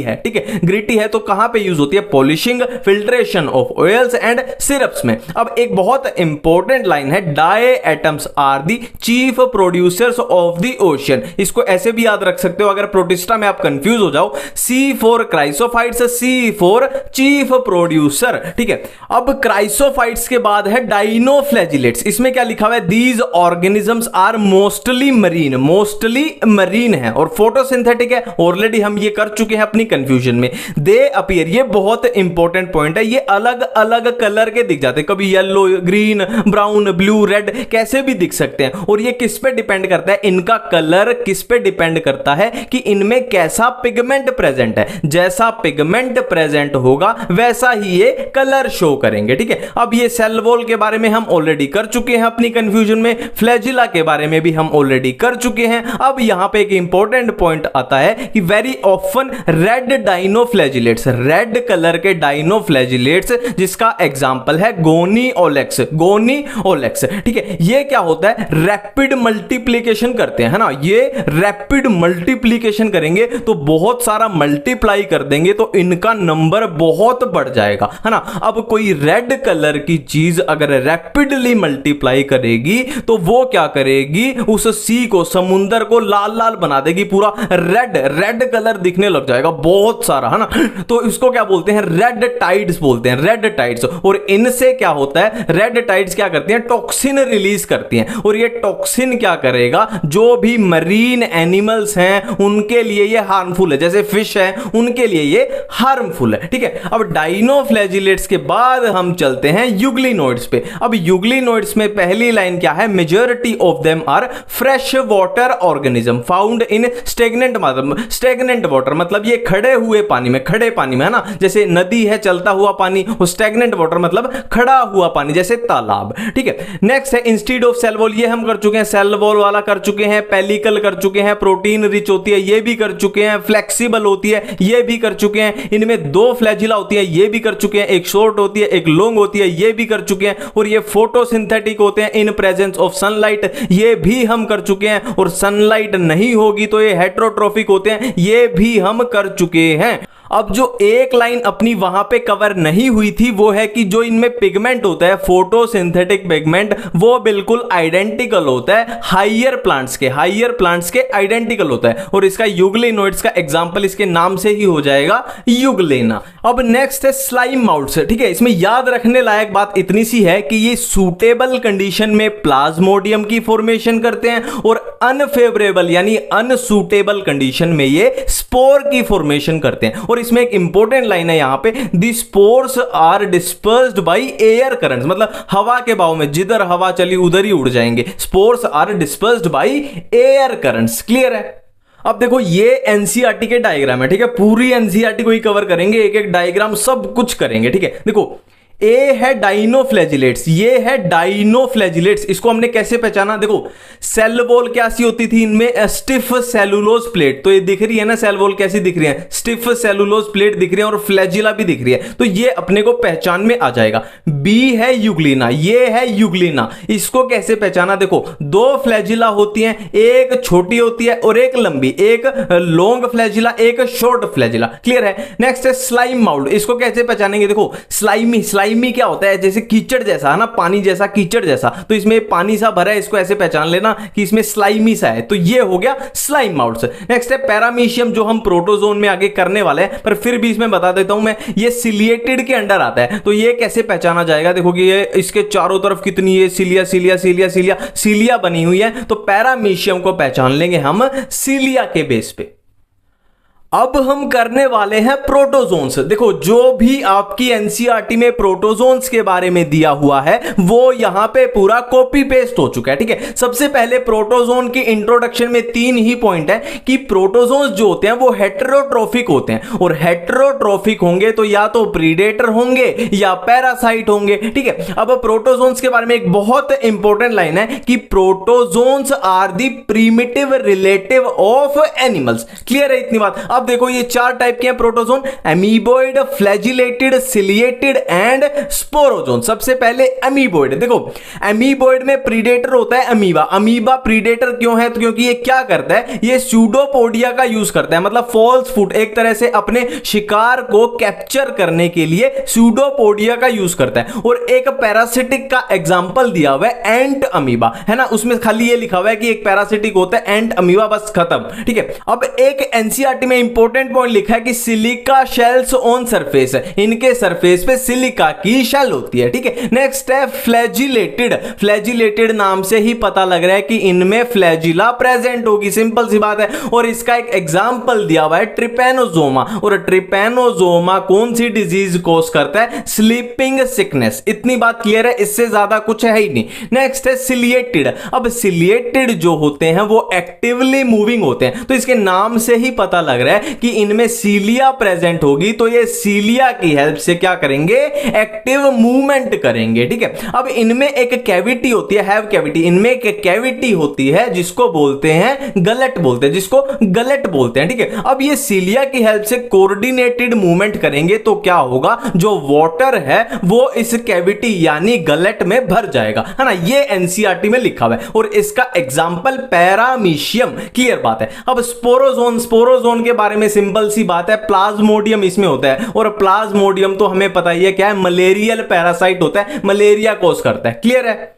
है, ठीक है। ग्रिटी है तो कहां पे यूज होती है? Polishing, filtration of oils and syrups में। अब एक बहुत इंपॉर्टेंट लाइन है, diatoms are the chief producers of the ocean, इसको ऐसे भी याद रख सकते हो अगर प्रोटिस्टा में आप कंफ्यूज हो जाओ, C for chrysophytes, C for chief producer, ठीक है। अब क्राइसोफाइट्स के बाद है डाइनोफ्लैजिलेट्स, इसमें क्या लिखा हुआ है? These organisms are mostly marine है और फोटोसिंथेटिक है, ऑलरेडी हम ये कर चुके हैं अपनी कंफ्यूजन में। दे अपीयर, ये बहुत इंपॉर्टेंट पॉइंट है, ये अलग अलग कलर के दिख जाते हैं, कभी yellow, green, brown, blue, red, कैसे भी दिख सकते हैं, और ये किस पे डिपेंड करता है? इनका कलर किस पे डिपेंड करता है कि इनमें कैसा पिगमेंट प्रेजेंट है, जैसा पिगमेंट प्रेजेंट होगा वैसा ही ये कलर शो करेंगे, ठीक है। अब ये सेल वॉल के बारे में हम ऑलरेडी कर चुके हैं अपनी कंफ्यूजन में, फ्लैजिला के बारे में भी हम ऑलरेडी कर चुके हैं। अब यहां पे एक इंपॉर्टेंट पॉइंट आता है कि very often red dinoflagellates, red colour के डाइनोफ्लैजिलेट्स, जिसका एग्जांपल है गोनीओलेक्स, ठीक है। ये क्या होता है? रैपिड मल्टीप्लीकेशन करते हैं, है ना, ये रैपिड मल्टीप्लीकेशन करेंगे तो बहुत सारा मल्टीप्लाई कर देंगे तो इनका नंबर बहुत बढ़ जाएगा, है ना। अब कोई रेड कलर की चीज अगर रैपिडली मल्टीप्लाई करेगी तो वो क्या करेगी? उस सी को, समुंदर को लाल लाल बना देगी, पूरा रेड कलर दिखने लग जाएगा बहुत सारा, है ना। तो इसको क्या बोलते हैं? रेड टाइड्स बोलते हैं, रेड टाइड्स। और इनसे क्या होता है? रेड टाइड्स क्या करती हैं, टॉक्सिन रिलीज करती हैं, और ये टॉक्सिन क्या करेगा, जो भी मरीन एनिमल्स हैं उनके लिए ये हार्मफुल है, जैसे फिश है उनके लिए ये हार्मफुल है, ठीक है। अब डाइनोफ्लैजिलेट्स के बाद हम चलते हैं यूग्लिनोइड्स पे। अब यूग्लिनोइड्स में पहली लाइन क्या है, majority of them are fresh water organism found in stagnant water, मतलब ये खड़े हुए पानी में, खड़े पानी में है ना, जैसे नदी है चलता हुआ पानी, वो स्टेगनेंट वाटर मतलब खड़ा हुआ पानी, जैसे तालाब, ठीक है। नेक्स्ट है इंस्टीड ऑफ सेल वॉल, ये हम कर चुके हैं, सेल वॉल वाला कर चुके हैं, पेलिकल कर चुके हैं, प्रोटीन रिच होती है ये भी कर चुके हैं, फ्लेक्सिबल होती है ये भी कर चुके हैं, इनमें दो फ्लैजिला होती है ये भी कर चुके हैं, एक शॉर्ट होती है एक लॉन्ग होती है ये भी कर चुके हैं, और ये फोटोसिंथेटिक होते हैं इन प्रेजेंस ऑफ सनलाइट, ये भी हम कर चुके हैं, और सनलाइट नहीं होगी तो ये हेट्रोट्रोफिक होते हैं, ये भी हम कर चुके हैं। अब जो एक लाइन अपनी वहां पे कवर नहीं हुई थी वो है कि जो इनमें पिगमेंट होता है फोटोसिंथेटिक पिगमेंट, वो बिल्कुल आइडेंटिकल होता है हाइयर प्लांट्स के आइडेंटिकल होता है, और इसका यूग्लिनोइड्स का एग्जांपल इसके नाम से ही हो जाएगा यूग्लेना। अब नेक्स्ट है स्लाइम माउल्ट्स, ठीक है। इसमें याद रखने लायक बात इतनी सी है कि ये सूटेबल कंडीशन में प्लाज्मोडियम की फॉर्मेशन करते हैं, और अनफेवरेबल यानी अनसूटेबल कंडीशन में ये स्पोर की फॉर्मेशन करते हैं। और इसमें एक इंपॉर्टेंट लाइन है यहां पे, the spores are dispersed by air currents, मतलब हवा के बहाव में, जिधर हवा चली उधर ही उड़ जाएंगे, spores are dispersed by air currents. Clear है। अब देखो ये एनसीईआरटी के डायग्राम है, ठीक है, पूरी एनसीईआरटी को ही कवर करेंगे, एक एक डायग्राम सब कुछ करेंगे, ठीक है। देखो ए है डाइनोफ्लैजिलेट्स, ये है डाइनोफ्लैजिलेट्स, इसको हमने कैसे पहचाना, देखो सेल वॉल कैसी होती थी इनमें, स्टिफ सेलुलोज प्लेट, तो ये दिख रही है ना सेल वॉल कैसी दिख रही है, स्टिफ सेलुलोज प्लेट दिख रही है, और फ्लैजिला भी दिख रही है, तो ये अपने को पहचान में आ जाएगा। बी है यूग्लिना, ये है यूग्लिना, इसको कैसे पहचाना, देखो दो फ्लैजिला होती हैं, एक छोटी होती है और एक लंबी, एक लॉन्ग फ्लैजिला एक शॉर्ट फ्लैजिला। क्लियर है। नेक्स्ट है स्लाइम माउल्ट, इसको कैसे पहचानेंगे, देखो स्लाइमी क्या होता है, जैसे कीचड़ जैसा है ना, पानी जैसा कीचड़ जैसा, तो इसमें पानी सा भरा है, इसको ऐसे पहचान लेना कि इसमें स्लाइमी सा है, तो ये हो गया स्लाइम माउल्ट्स। नेक्स्ट है पैरामीशियम, जो हम प्रोटोजोन में आगे करने वाले हैं, पर फिर भी इसमें बता देता हूं मैं, ये सिलिएटेड के अंडर आता है, तो ये कैसे पहचाना जाएगा, देखो कि ये इसके चारों तरफ कितनी है सीलिया बनी हुई है, तो पैरामीशियम को पहचान लेंगे हम सीलिया के बेस पे। अब हम करने वाले हैं प्रोटोजोन्स। देखो जो भी आपकी एनसीईआरटी में प्रोटोजोन्स के बारे में दिया हुआ है वो यहां पे पूरा कॉपी पेस्ट हो चुका है, ठीक है। सबसे पहले प्रोटोजोन की इंट्रोडक्शन में 3 ही पॉइंट है कि प्रोटोजोन्स जो होते हैं वो हेटेरोट्रोफिक होते हैं, और हेटेरोट्रोफिक होंगे तो या तो प्रीडेटर होंगे या पैरासाइट होंगे, ठीक है। अब प्रोटोजोन्स के बारे में एक बहुत इंपॉर्टेंट लाइन है कि protozoans are the primitive relative of animals. Clear है इतनी बात। अब देखो ये 4 टाइप के हैं protozoan, amoeboid, flagellated, ciliated and sporozoan. सबसे पहले एमीबोइड, देखो एमीबोइड में प्रीडेटर होता है अमीबा। अमीबा प्रीडेटर क्यों है, तो क्योंकि ये क्या करता है, ये स्यूडोपोडिया का यूज करता है, मतलब फॉल्स फूट, एक तरह से अपने शिकार को कैप्चर करने के लिए स्यूडोपोडिया का यूज करता है। और एक पैरासिटिक का एग्जांपल दिया हुआ है एंट अमीबा, है ना, उसमें खाली ये लिखा हुआ है कि एक पैरासिटिक होता है एंट अमीबा, बस खत्म, ठीक है। अब एक एनसीईआरटी में इंपॉर्टेंट पॉइंट लिखा है कि सिलिका शेल्स ऑन सरफेस, इनके सरफेस पे सिलिका की शेल होती है, ठीक है। नेक्स्ट है फ्लैजिलेटेड। फ्लैजिलेटेड नाम से ही पता लग रहा है कि इनमें फ्लैजिला प्रेजेंट होगी, सिंपल सी बात है। और इसका एक एग्जांपल दिया हुआ है ट्रिपैनोजोमा, और ट्रिपैनोजोमा कौन सी डिजीज कॉज करता है, स्लीपिंग सिकनेस। इतनी बात क्लियर है, इससे ज्यादा कुछ है ही नहीं। नेक्स्ट है सिलिएटेड। अब सिलिएटेड जो होते हैं वो एक्टिवली मूविंग होते हैं, तो इसके नाम से ही पता लग रहा है कि इनमें सीलिया प्रेजेंट होगी, तो ये सीलिया की हेल्प से क्या करेंगे, एक्टिव मूवमेंट करेंगे, ठीक है। अब इनमें एक कैविटी होती है, हैव कैविटी, इनमें एक कैविटी होती है जिसको बोलते हैं गलट बोलते हैं, जिसको गलट बोलते हैं, ठीक है। अब ये सीलिया की हेल्प से कोऑर्डिनेटेड मूवमेंट करेंगे तो क्या होगा, जो वाटर है वो इस कैविटी यानी गलट में भर जाएगा, है ना। ये एनसीईआरटी में लिखा हुआ है, और इसका एग्जांपल पैरामीशियम। क्लियर बात है। अब स्पोरोजोन, स्पोरोजोन के बारे में सिंपल सी बात है, प्लाज्मोडियम इसमें होता है, और प्लाज्मोडियम तो हमें पता ही है क्या है, मलेरियल पैरासाइट होता है, मलेरिया कॉज करता है। क्लियर है।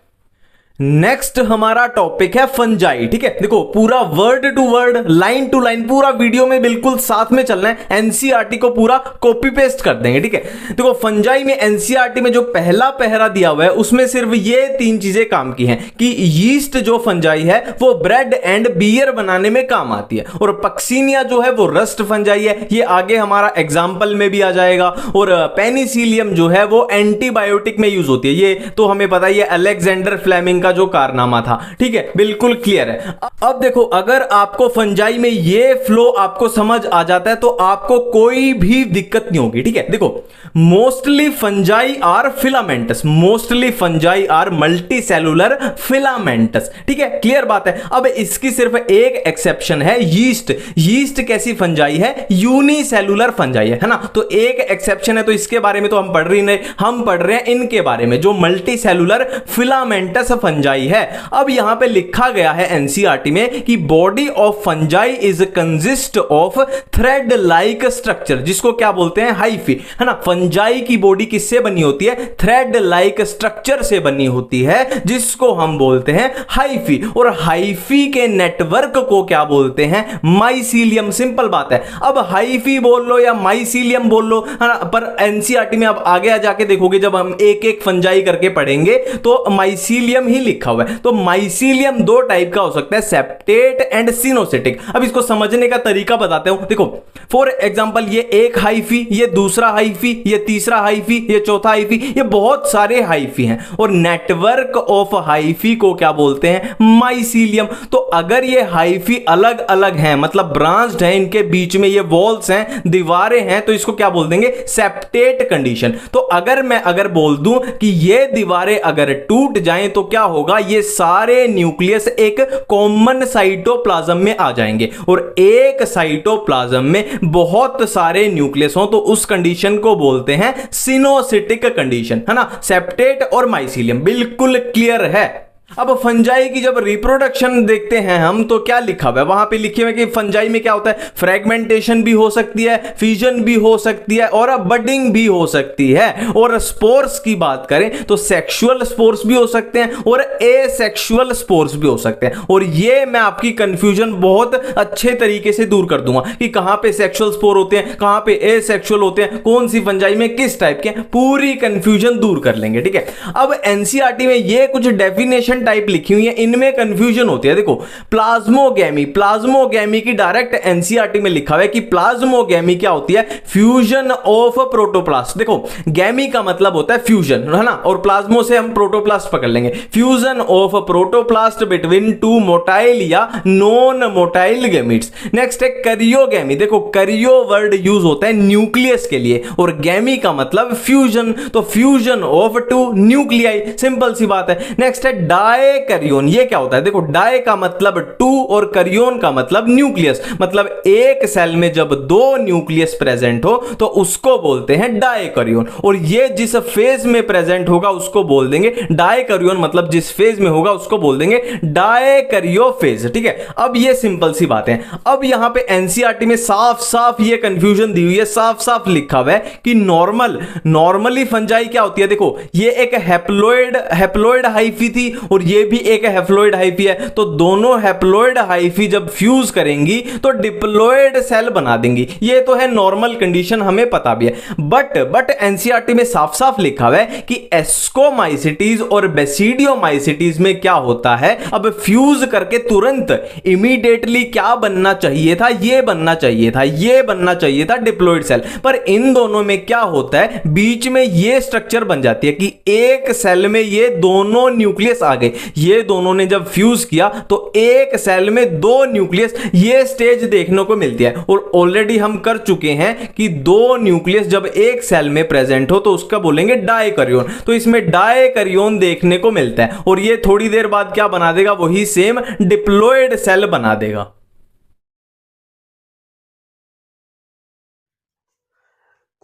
नेक्स्ट हमारा टॉपिक है फंजाई। ठीक है, देखो पूरा word to word, line to line, पूरा वीडियो में बिल्कुल साथ में चलना है। एनसीईआरटी को पूरा कॉपी पेस्ट कर देंगे। ठीक है, देखो फंजाई में एनसीईआरटी में जो पहला पहरा दिया हुआ है उसमें सिर्फ ये 3 चीजें काम की हैं कि यीस्ट जो फंजाई है वो ब्रेड एंड बियर बनाने में काम आती है, और पक्सीनिया जो है वो रस्ट फंजाई है, ये आगे हमारा एग्जाम्पल में भी आ जाएगा। और पेनिसिलियम जो है वो एंटीबायोटिक में यूज होती है, ये तो हमें पता ही है, अलेक्जेंडर फ्लेमिंग का जो कारनामा था। ठीक है, बिल्कुल क्लियर है। अब देखो अगर आपको फंजाई में ये फ्लो आपको समझ आ जाता है तो आपको कोई भी दिक्कत नहीं होगी। ठीक है, देखो mostly fungi are filamentous, mostly fungi are multi cellular filamentous. ठीक है, क्लियर बात है। अब इसकी सिर्फ एक एक्सेप्शन है, यीस्ट। यीस्ट कैसी फंजाई है? यूनिसेलुलर फंजाई है ना, तो एक एक्सेप्शन है, तो इसके बारे में तो हम पढ़ रही नहीं, हम पढ़ रहे हैं इनके बारे में जो मल्टी सेलुलर फिलामेंटस फंजाई है। अब यहां पे लिखा गया है एनसीईआरटी में कि body of fungi is consist of thread like structure, जिसको क्या बोलते हैं? हाइफी, है ना। फंजाई की बॉडी किससे बनी होती है? थ्रेड लाइक स्ट्रक्चर से बनी होती है, जिसको हम बोलते हैं हाइफी। और हाइफी के नेटवर्क को क्या बोलते हैं? माइसीलियम। सिंपल बात है। अब हाइफी बोल लो या माइसीलियम बोल लो, है ना, पर एनसीईआरटी में अब आगे जाके देखोगे जब हम एक एक फंजाई करके पढ़ेंगे तो माइसीलियम ही लिखा हुआ है। तो माइसीलियम 2 टाइप का हो सकता है, सेप्टेट एंड सिनोसिटिक। अब इसको समझने का तरीका बताते हूं। देखो फॉर एग्जांपल ये एक हाइफी, ये दूसरा हाइफी, ये तीसरा हाइफी, ये चौथा हाइफी, ये बहुत सारे हाइफी हैं, और नेटवर्क ऑफ हाइफी को क्या बोलते हैं? माइसीलियम। तो अगर ये हाइफी अलग अलग हैं, मतलब ब्रांच्ड हैं, इनके बीच में ये वॉल्स हैं, दीवारें हैं, तो इसको क्या बोल देंगे? Septate condition. तो अगर बोल दूं कि ये दीवारें अगर टूट जाएं तो क्या होगा? ये सारे न्यूक्लियस एक कॉमन साइटोप्लाज्म में आ जाएंगे, और एक साइटोप्लाज्म में बहुत सारे न्यूक्लियस हो तो उस कंडीशन को बोलते हैं सिनोसिटिक कंडीशन, है ना। सेप्टेट और माइसीलियम बिल्कुल क्लियर है। अब फंजाई की जब रिप्रोडक्शन देखते हैं हम तो क्या लिखा हुआ है? वहां पे लिखे हुए कि फंजाई में क्या होता है? फ्रेगमेंटेशन भी हो सकती है, फिजन भी हो सकती है, और बडिंग भी हो सकती है। और स्पोर्स की बात करें तो सेक्सुअल स्पोर्स भी हो सकते हैं और एसेक्सुअल स्पोर्स भी हो सकते हैं। और ये मैं आपकी कंफ्यूजन बहुत अच्छे तरीके से दूर कर दूंगा कि कहां पे सेक्सुअल स्पोर होते हैं, कहां पे एसेक्सुअल होते हैं, कौन सी फंजाई में किस टाइप के, पूरी कंफ्यूजन दूर कर लेंगे। ठीक है, अब एनसीईआरटी में ये कुछ डेफिनेशन टाइप लिखी हुई है, इनमें कंफ्यूजन होती है। देखो प्लाज्मोगेमी, प्लाज्मोगेमी की डायरेक्ट एनसीईआरटी में लिखा हुआ है कि प्लाज्मोगेमी क्या होती है? Fusion of protoplast. देखो गैमी का मतलब होता है फ्यूजन, है ना, और प्लाज्मो से हम प्रोटोप्लास्ट पकड़ लेंगे। Fusion of protoplast between 2 motile या नॉन मोटाइल गैमीट्स। नेक्स्ट है करियोगेमी। देखो करियो वर्ड यूज होता है न्यूक्लियस के लिए, और गैमी का मतलब फ्यूजन, तो फ्यूजन ऑफ 2 न्यूक्लियाई, सिंपल सी बात है। नेक्स्ट है डायकैरियोन। ये क्या होता है? देखो डाई का मतलब 2 और कैरियोन का मतलब न्यूक्लियस, मतलब एक सेल में जब 2 न्यूक्लियस प्रेजेंट हो तो उसको बोलते हैं डायकैरियोन। और ये जिस फेज में प्रेजेंट होगा उसको बोल देंगे डायकैरियोन, मतलब जिस फेज में होगा उसको बोल देंगे डायकैरियोफेज। ठीक है, अब ये सिंपल सी बात है। अब यहां पे एनसीईआरटी में साफ साफ ये कंफ्यूजन दी हुई है, साफ साफ लिखा हुआ है कि नॉर्मली फंजाई क्या होती है? देखो ये एक हैप्लोइड हाइफी थी और ये भी एक हैप्लोइड हाइफी है, तो दोनों हैप्लोइड हाइफी जब फ्यूज करेंगी तो डिप्लॉयड सेल बना देंगी। ये तो है नॉर्मल कंडीशन, हमें पता भी है। बट एनसीईआरटी में साफ साफ लिखा हुआ है कि एस्कोमाइसिटीज और बेसिडियोमाइसिटीज में क्या होता है? अब फ्यूज करके तुरंत इमीडिएटली क्या बनना चाहिए था? ये बनना चाहिए था डिप्लॉयड सेल। पर इन दोनों में क्या होता है? बीच में ये स्ट्रक्चर बन जाती है कि एक सेल में ये दोनों न्यूक्लियस आ गए, ये दोनों ने जब फ्यूज किया तो एक सेल में 2 न्यूक्लियस, ये स्टेज देखने को मिलती है। और ऑलरेडी हम कर चुके हैं कि 2 न्यूक्लियस जब एक सेल में प्रेजेंट हो तो उसका बोलेंगे डायकैरियोन, तो इसमें डायकैरियोन देखने को मिलता है। और ये थोड़ी देर बाद क्या बना देगा? वही सेम डिप्लॉयड सेल बना देगा।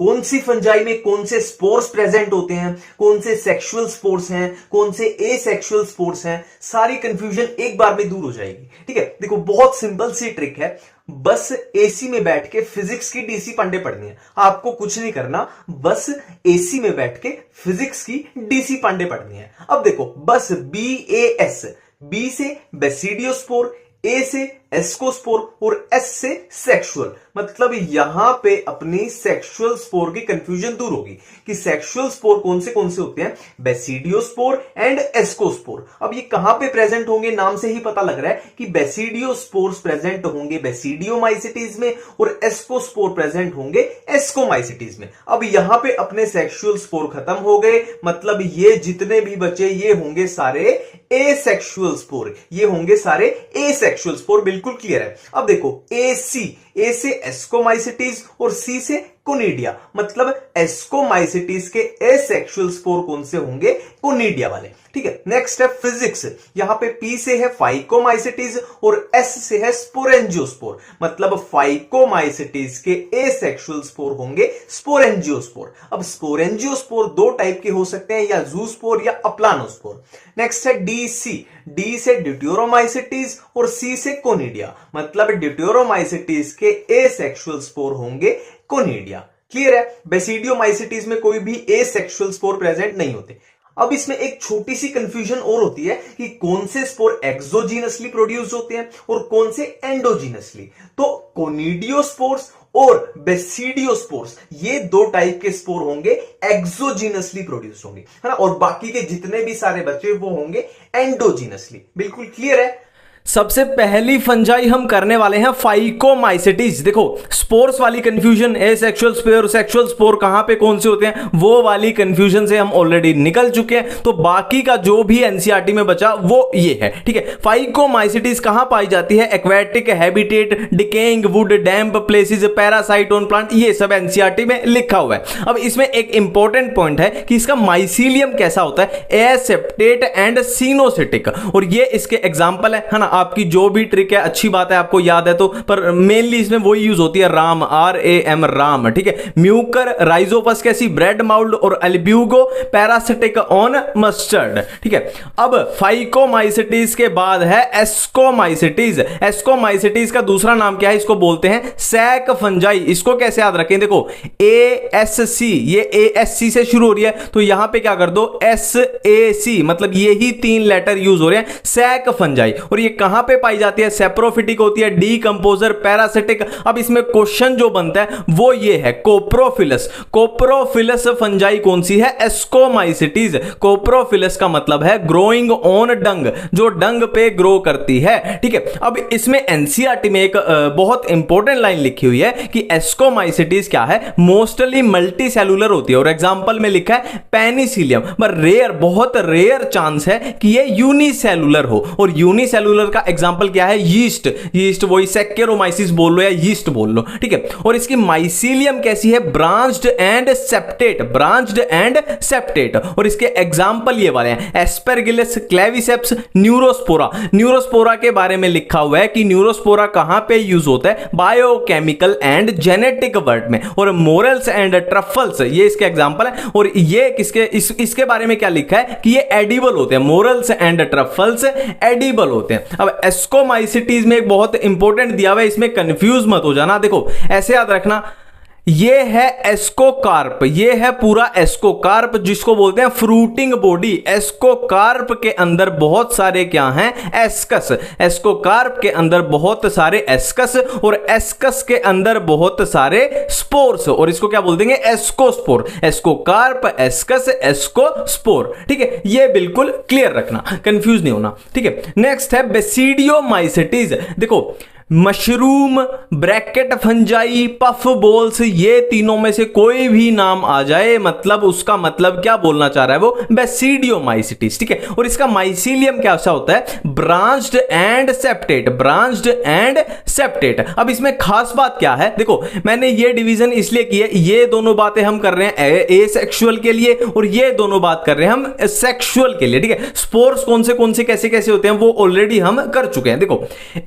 कौन सी फंजाई में कौन से स्पोर्स प्रेजेंट होते हैं, कौन से सेक्सुअल स्पोर्स हैं, कौन से एसेक्सुअल स्पोर्स हैं, सारी कंफ्यूजन एक बार में दूर हो जाएगी। ठीक है, देखो बहुत सिंपल सी ट्रिक है, बस एसी में बैठ के फिजिक्स की डीसी पांडे पढ़नी है, आपको कुछ नहीं करना, बस एसी में बैठ के फिजिक्स की डीसी पांडे पढ़नी है। अब देखो बस BAS, बी से बेसिडियोस्पोर, ए से एस्कोस्पोर और एस से सेक्सुअल, मतलब यहां पे अपनी सेक्सुअल स्पोर की कंफ्यूजन दूर होगी कि सेक्सुअल स्पोर कौन से होते हैं, बेसिडियोस्पोर एंड एस्कोस्पोर। अब ये कहां पे प्रेजेंट होंगे, नाम से ही पता लग रहा है कि बेसिडियोस्पोर्स प्रेजेंट होंगे बेसिडियोमाइसिटीज में और एस्कोस्पोर प्रेजेंट होंगे एस्कोमाइसिटीज में। अब यहां पे अपने सेक्सुअल स्पोर खत्म हो गए, मतलब ये जितने भी बचे ये होंगे सारे एसेक्सुअल स्पोर, ये होंगे सारे एसेक्सुअल स्पोर। बिल्कुल क्लियर है। अब देखो ए से एस्कोमाइसिटीज और सी से कोनिडिया, मतलब एस्कोमाइसिटीज के एसेक्सुअल स्पोर कौन से होंगे, कोनिडिया वाले। ठीक है, नेक्स्ट है फिजिक्स, यहां पे पी से है फाइकोमाइसिटीज और एस से है स्पोरेंजियोस्पोर, मतलब फाइकोमाइसिटीज के एसेक्सुअल स्पोर होंगे स्पोरेंजियोस्पोर। अब स्पोरेंजियोस्पोर दो टाइप के हो सकते हैं, या जूस्पोर या अप्लानोस्पोर। नेक्स्ट है डी से ड्यूटेरोमाइसिटीज और सी से कोनिडिया, मतलब ड्यूटेरोमाइसिटीज के एसेक्सुअल स्पोर होंगे कोनिडिया। क्लियर है, बेसिडियोमाइसिटीज में कोई भी एसेक्सुअल स्पोर प्रेजेंट नहीं होते। अब इसमें एक छोटी सी कंफ्यूजन और होती है कि कौन से स्पोर एक्सोजीनसली प्रोड्यूस होते हैं और कौन से एंडोजीनसली। तो कोनिडियोस्पोर्स और बेसिडियोस्पोर्स ये दो टाइप के स्पोर होंगे, एक्सोजीनसली प्रोड्यूस होंगे, है ना, और बाकी के जितने भी सारे बचे वो होंगे एंडोजीनसली। बिल्कुल क्लियर है। सबसे पहली फंजाई हम करने वाले हैं फाइकोमाइसिटीज। देखो स्पोर्स वाली confusion, asexual spore sexual spore कहां पे कौन से होते हैं, वो वाली कंफ्यूजन से हम ऑलरेडी निकल चुके हैं। तो बाकी का जो भी एनसीईआरटी में बचा वो ये है। ठीक है, फाइकोमाइसिटीज कहां पाई जाती है, aquatic habitat, decaying would, damp places, parasite on plant, ये सब एनसीईआरटी में लिखा हुआ है। अब इसमें एक इंपॉर्टेंट पॉइंट है कि इसका माइसीलियम कैसा होता है, एसेप्टेट एंड सिनोसिटिक, और ये इसके एग्जांपल है ना। आपकी जो भी ट्रिक है, अच्छी बात है, आपको याद है तो, पर मेनली इसमें वही यूज होती है, राम, RAM राम। ठीक है, म्यूकर, राइजोपस कैसी, ब्रेड माउल्ड और अल्ब्यूगो पैरासिटिक ऑन मस्टर्ड। ठीक है, अब फाइकोमाइसिटीज के बाद है एस्कोमाइसिटीज। एस्कोमाइसिटीज का दूसरा नाम क्या है, इसको बोलते हैं सैक फंजाई। इसको कैसे याद रखें, देखो ASC, ये ASC से शुरू हो रही है, तो यहां पे क्या कर दो SAC, मतलब यही तीन लेटर यूज हो रहे हैं, सैक फंजाई। और ये कहां पे पाई जाती है, सेप्रोफिटिक होती है, डीकंपोजर, पैरासिटिक। अब इसमें क्वेश्चन जो बनता है वो ये है, कोप्रोफिलस। कोप्रोफिलस फंजाई कौन सी है, एस्कोमाइसिटीज। कोप्रोफिलस का मतलब है ग्रोइंग ऑन डंग, जो डंग पे ग्रो करती है। ठीक है, अब इसमें एनसीईआरटी में एक बहुत इंपॉर्टेंट लाइन लिखी हुई है कि एस्कोमाइसिटीज क्या है, मोस्टली मल्टी सेलुलर होती है, और एग्जांपल में लिखा है पेनिसिलियम। पर रेयर, बहुत रेयर चांस है कि ये यूनिसेलुलर हो, और यूनिसेलुलर का एग्जांपल क्या है, यीस्ट वही सैक्केरोमाइसिस बोल लो या यीस्ट बोल लो। ठीक है, और इसकी माइसीलियम कैसी है, branched and septate, branched and septate. और इसके एग्जांपल ये वाले हैं, एस्पेरगिलस, क्लेविसेप्स, न्यूरोस्पोरा। न्यूरोस्पोरा के बारे में लिखा हुआ है कि न्यूरोस्पोरा कहां पे यूज होता है, बायोकेमिकल एंड जेनेटिक वर्ड में। और मोरल्स एंड ट्रफल्स, ये इसके एग्जांपल है। और ये किसके इसके बारे में क्या लिखा है कि ये एडिबल होते हैं, मोरल्स एंड ट्रफल्स एडिबल होते हैं। अब एस्कोमाइसिटीज में एक बहुत इंपॉर्टेंट दिया हुआ है, इसमें कंफ्यूज मत हो जाना। देखो ऐसे याद रखना, ये है एस्कोकार्प, ये है पूरा एस्कोकार्प, जिसको बोलते हैं फ्रूटिंग बॉडी। एस्कोकार्प के अंदर बहुत सारे क्या हैं, एस्कस। एस्कोकार्प के अंदर बहुत सारे एस्कस, और एस्कस के अंदर बहुत सारे स्पोर्स, और इसको क्या बोल देंगे, एस्कोस्पोर। Ascocarp, ascus, ascospore. ठीक है, ये बिल्कुल क्लियर रखना, कंफ्यूज नहीं होना। ठीक है, नेक्स्ट है बेसिडियोमाइसिटीज। देखो mushroom, bracket fungi, puff balls, ये तीनों में से कोई भी नाम आ जाए, मतलब उसका मतलब क्या बोलना चाह रहा है वो, बेसिडियोमाइसिटीज। ठीक है, और इसका माइसीलियम कैसा होता है, branched and septate, branched and septate. अब इसमें खास बात क्या है, देखो मैंने ये डिवीजन इसलिए की है, ये दोनों बातें हम कर रहे हैं एसेक्सुअल के लिए, और ये दोनों बात कर रहे हैं हम सेक्सुअल के लिए। ठीक है, स्पोर्स कौन से कैसे कैसे होते हैं वो ऑलरेडी हम कर चुके हैं। देखो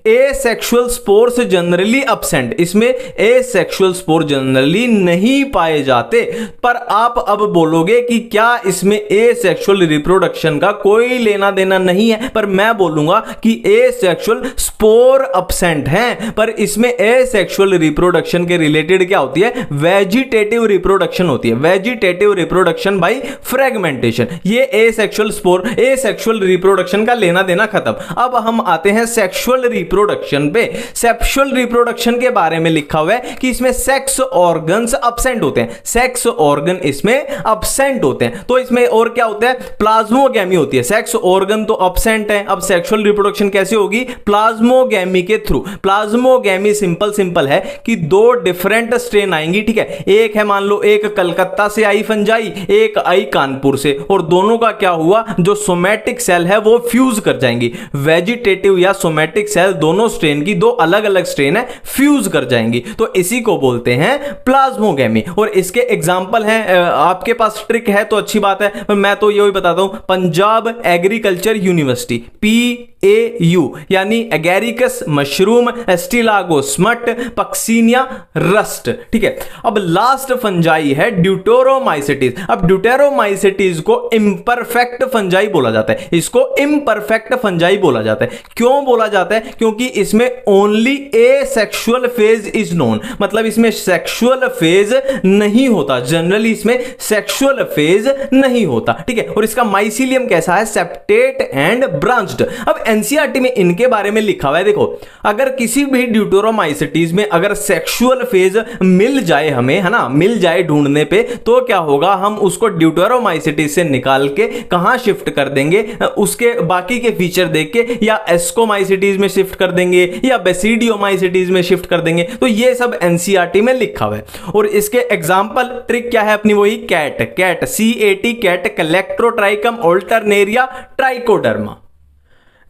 एसेक्सुअल स्पोर्स जनरली अब्सेंट, इसमें एसेक्सुअल स्पोर जनरली नहीं पाए जाते। पर आप अब बोलोगे कि क्या इसमें एसेक्सुअल रिप्रोडक्शन का कोई लेना देना नहीं है, पर मैं बोलूंगा कि एसेक्सुअल स्पोर अब्सेंट हैं, पर इसमें एसेक्सुअल रिप्रोडक्शन के रिलेटेड क्या होती है, वेजिटेटिव रिप्रोडक्शन होती है। वेजिटेटिव रिप्रोडक्शन बाय फ्रेगमेंटेशन, ये एसेक्सुअल स्पोर एसेक्सुअल रिप्रोडक्शन का लेना देना खत्म। अब हम आते हैं सेक्सुअल रिप्रोडक्शन पे। सेक्सुअल रिप्रोडक्शन के बारे में लिखा हुआ है कि इसमें सेक्स ऑर्गन्स अब्सेंट होते हैं, सेक्स ऑर्गन इसमें अब्सेंट होते हैं। तो इसमें और क्या होता है, प्लाज्मोगैमी होती है। सेक्स ऑर्गन तो अब्सेंट है, अब सेक्सुअल रिप्रोडक्शन कैसे होगी, प्लाज्मोगैमी के थ्रू। प्लाज्मोगैमी सिंपल है कि दो डिफरेंट स्ट्रेन आएंगी, ठीक है। एक है मान लो एक कलकत्ता से आई फंजाई, एक आई कानपुर से, और दोनों का क्या हुआ, जो सोमैटिक सेल है वो फ्यूज कर जाएंगी। वेजिटेटिव या सोमैटिक सेल दोनों स्ट्रेन की, दो अलग अलग स्ट्रेन है, फ्यूज कर जाएंगी, तो इसी को बोलते हैं प्लाज्मोगैमी। और इसके एग्जांपल हैं, आपके पास ट्रिक है तो अच्छी बात है, पर मैं तो यही बताता हूं, पंजाब एग्रीकल्चर यूनिवर्सिटी PAU यानी एगेरिकस मशरूम, एस्टिलागोस्मट, पक्सीनिया रस्ट, ठीक है। अब लास्ट फंजाई है ड्यूटेरोमाइसिटीज। अब ड्यूटेरोमाइसिटीज को इम्परफेक्ट फंजाई बोला जाता है, इसको इम्परफेक्ट फंजाई बोला जाता है। क्यों बोला जाता है, क्योंकि इसमें only asexual phase is known, मतलब इसमें सेक्सुअल फेज नहीं होता, जनरली इसमें सेक्सुअल फेज नहीं होता, ठीक है। और इसका माइसीलियम कैसा है, सेप्टेट एंड ब्रांच्ड। अब एनसीईआरटी में इनके बारे में लिखा हुआ है, देखो अगर किसी भी ड्यूटेरोमाइसिटीज में अगर सेक्सुअल फेज मिल जाए हमें, है ना, मिल जाए ढूंढने पे, तो क्या होगा, हम उसको ड्यूटेरोमाइसिटीज से निकाल के कहां शिफ्ट कर देंगे, उसके बाकी के फीचर देख के या एस्कोमाइसिटीज में शिफ्ट कर देंगे या बेसिडियोमाइसिटीज में शिफ्ट कर देंगे। तो ये सब एनसीईआरटी में लिखा हुआ है। और इसके एग्जांपल ट्रिक क्या है अपनी, वही cat CAT cat, colletotrichum alternaria trichoderma.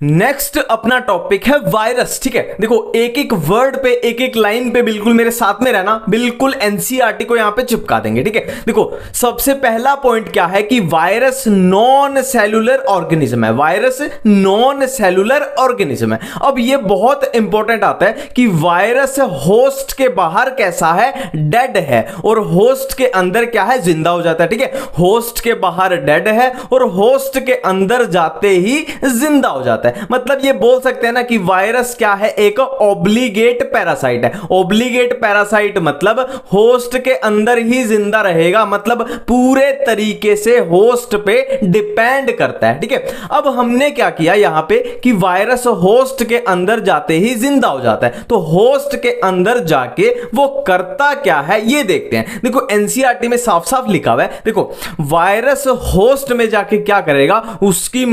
Next अपना टॉपिक है वायरस, ठीक है। देखो एक एक वर्ड पे एक एक लाइन पे बिल्कुल मेरे साथ में रहना, बिल्कुल एनसीईआरटी को यहां पे चिपका देंगे, ठीक है। देखो सबसे पहला पॉइंट क्या है कि वायरस नॉन सेलुलर ऑर्गेनिज्म है, वायरस नॉन सेलुलर ऑर्गेनिज्म है। अब ये बहुत इंपॉर्टेंट आता है कि वायरस होस्ट के बाहर कैसा है, डेड है, और होस्ट के अंदर क्या है, जिंदा हो जाता है, ठीक है। होस्ट के बाहर डेड है और होस्ट के अंदर जाते ही जिंदा हो जाता है। मतलब ये बोल सकते हैं ना कि वायरस क्या है, एक ऑब्लिगेट पैरासाइट है। ऑब्लिगेट पैरासाइट मतलब होस्ट के अंदर ही जिंदा रहेगा, मतलब पूरे तरीके से होस्ट पे डिपेंड करता है, ठीक है। अब हमने क्या किया यहां पे कि वायरस होस्ट के अंदर जाते ही जिंदा हो जाता है, तो होस्ट के अंदर जाके वो करता क्या है ये देखते हैं। देखो एनसीईआरटी में साफ साफ लिखा हुआ है, देखो वायरस होस्ट में जाके क्या करेगा, उसकी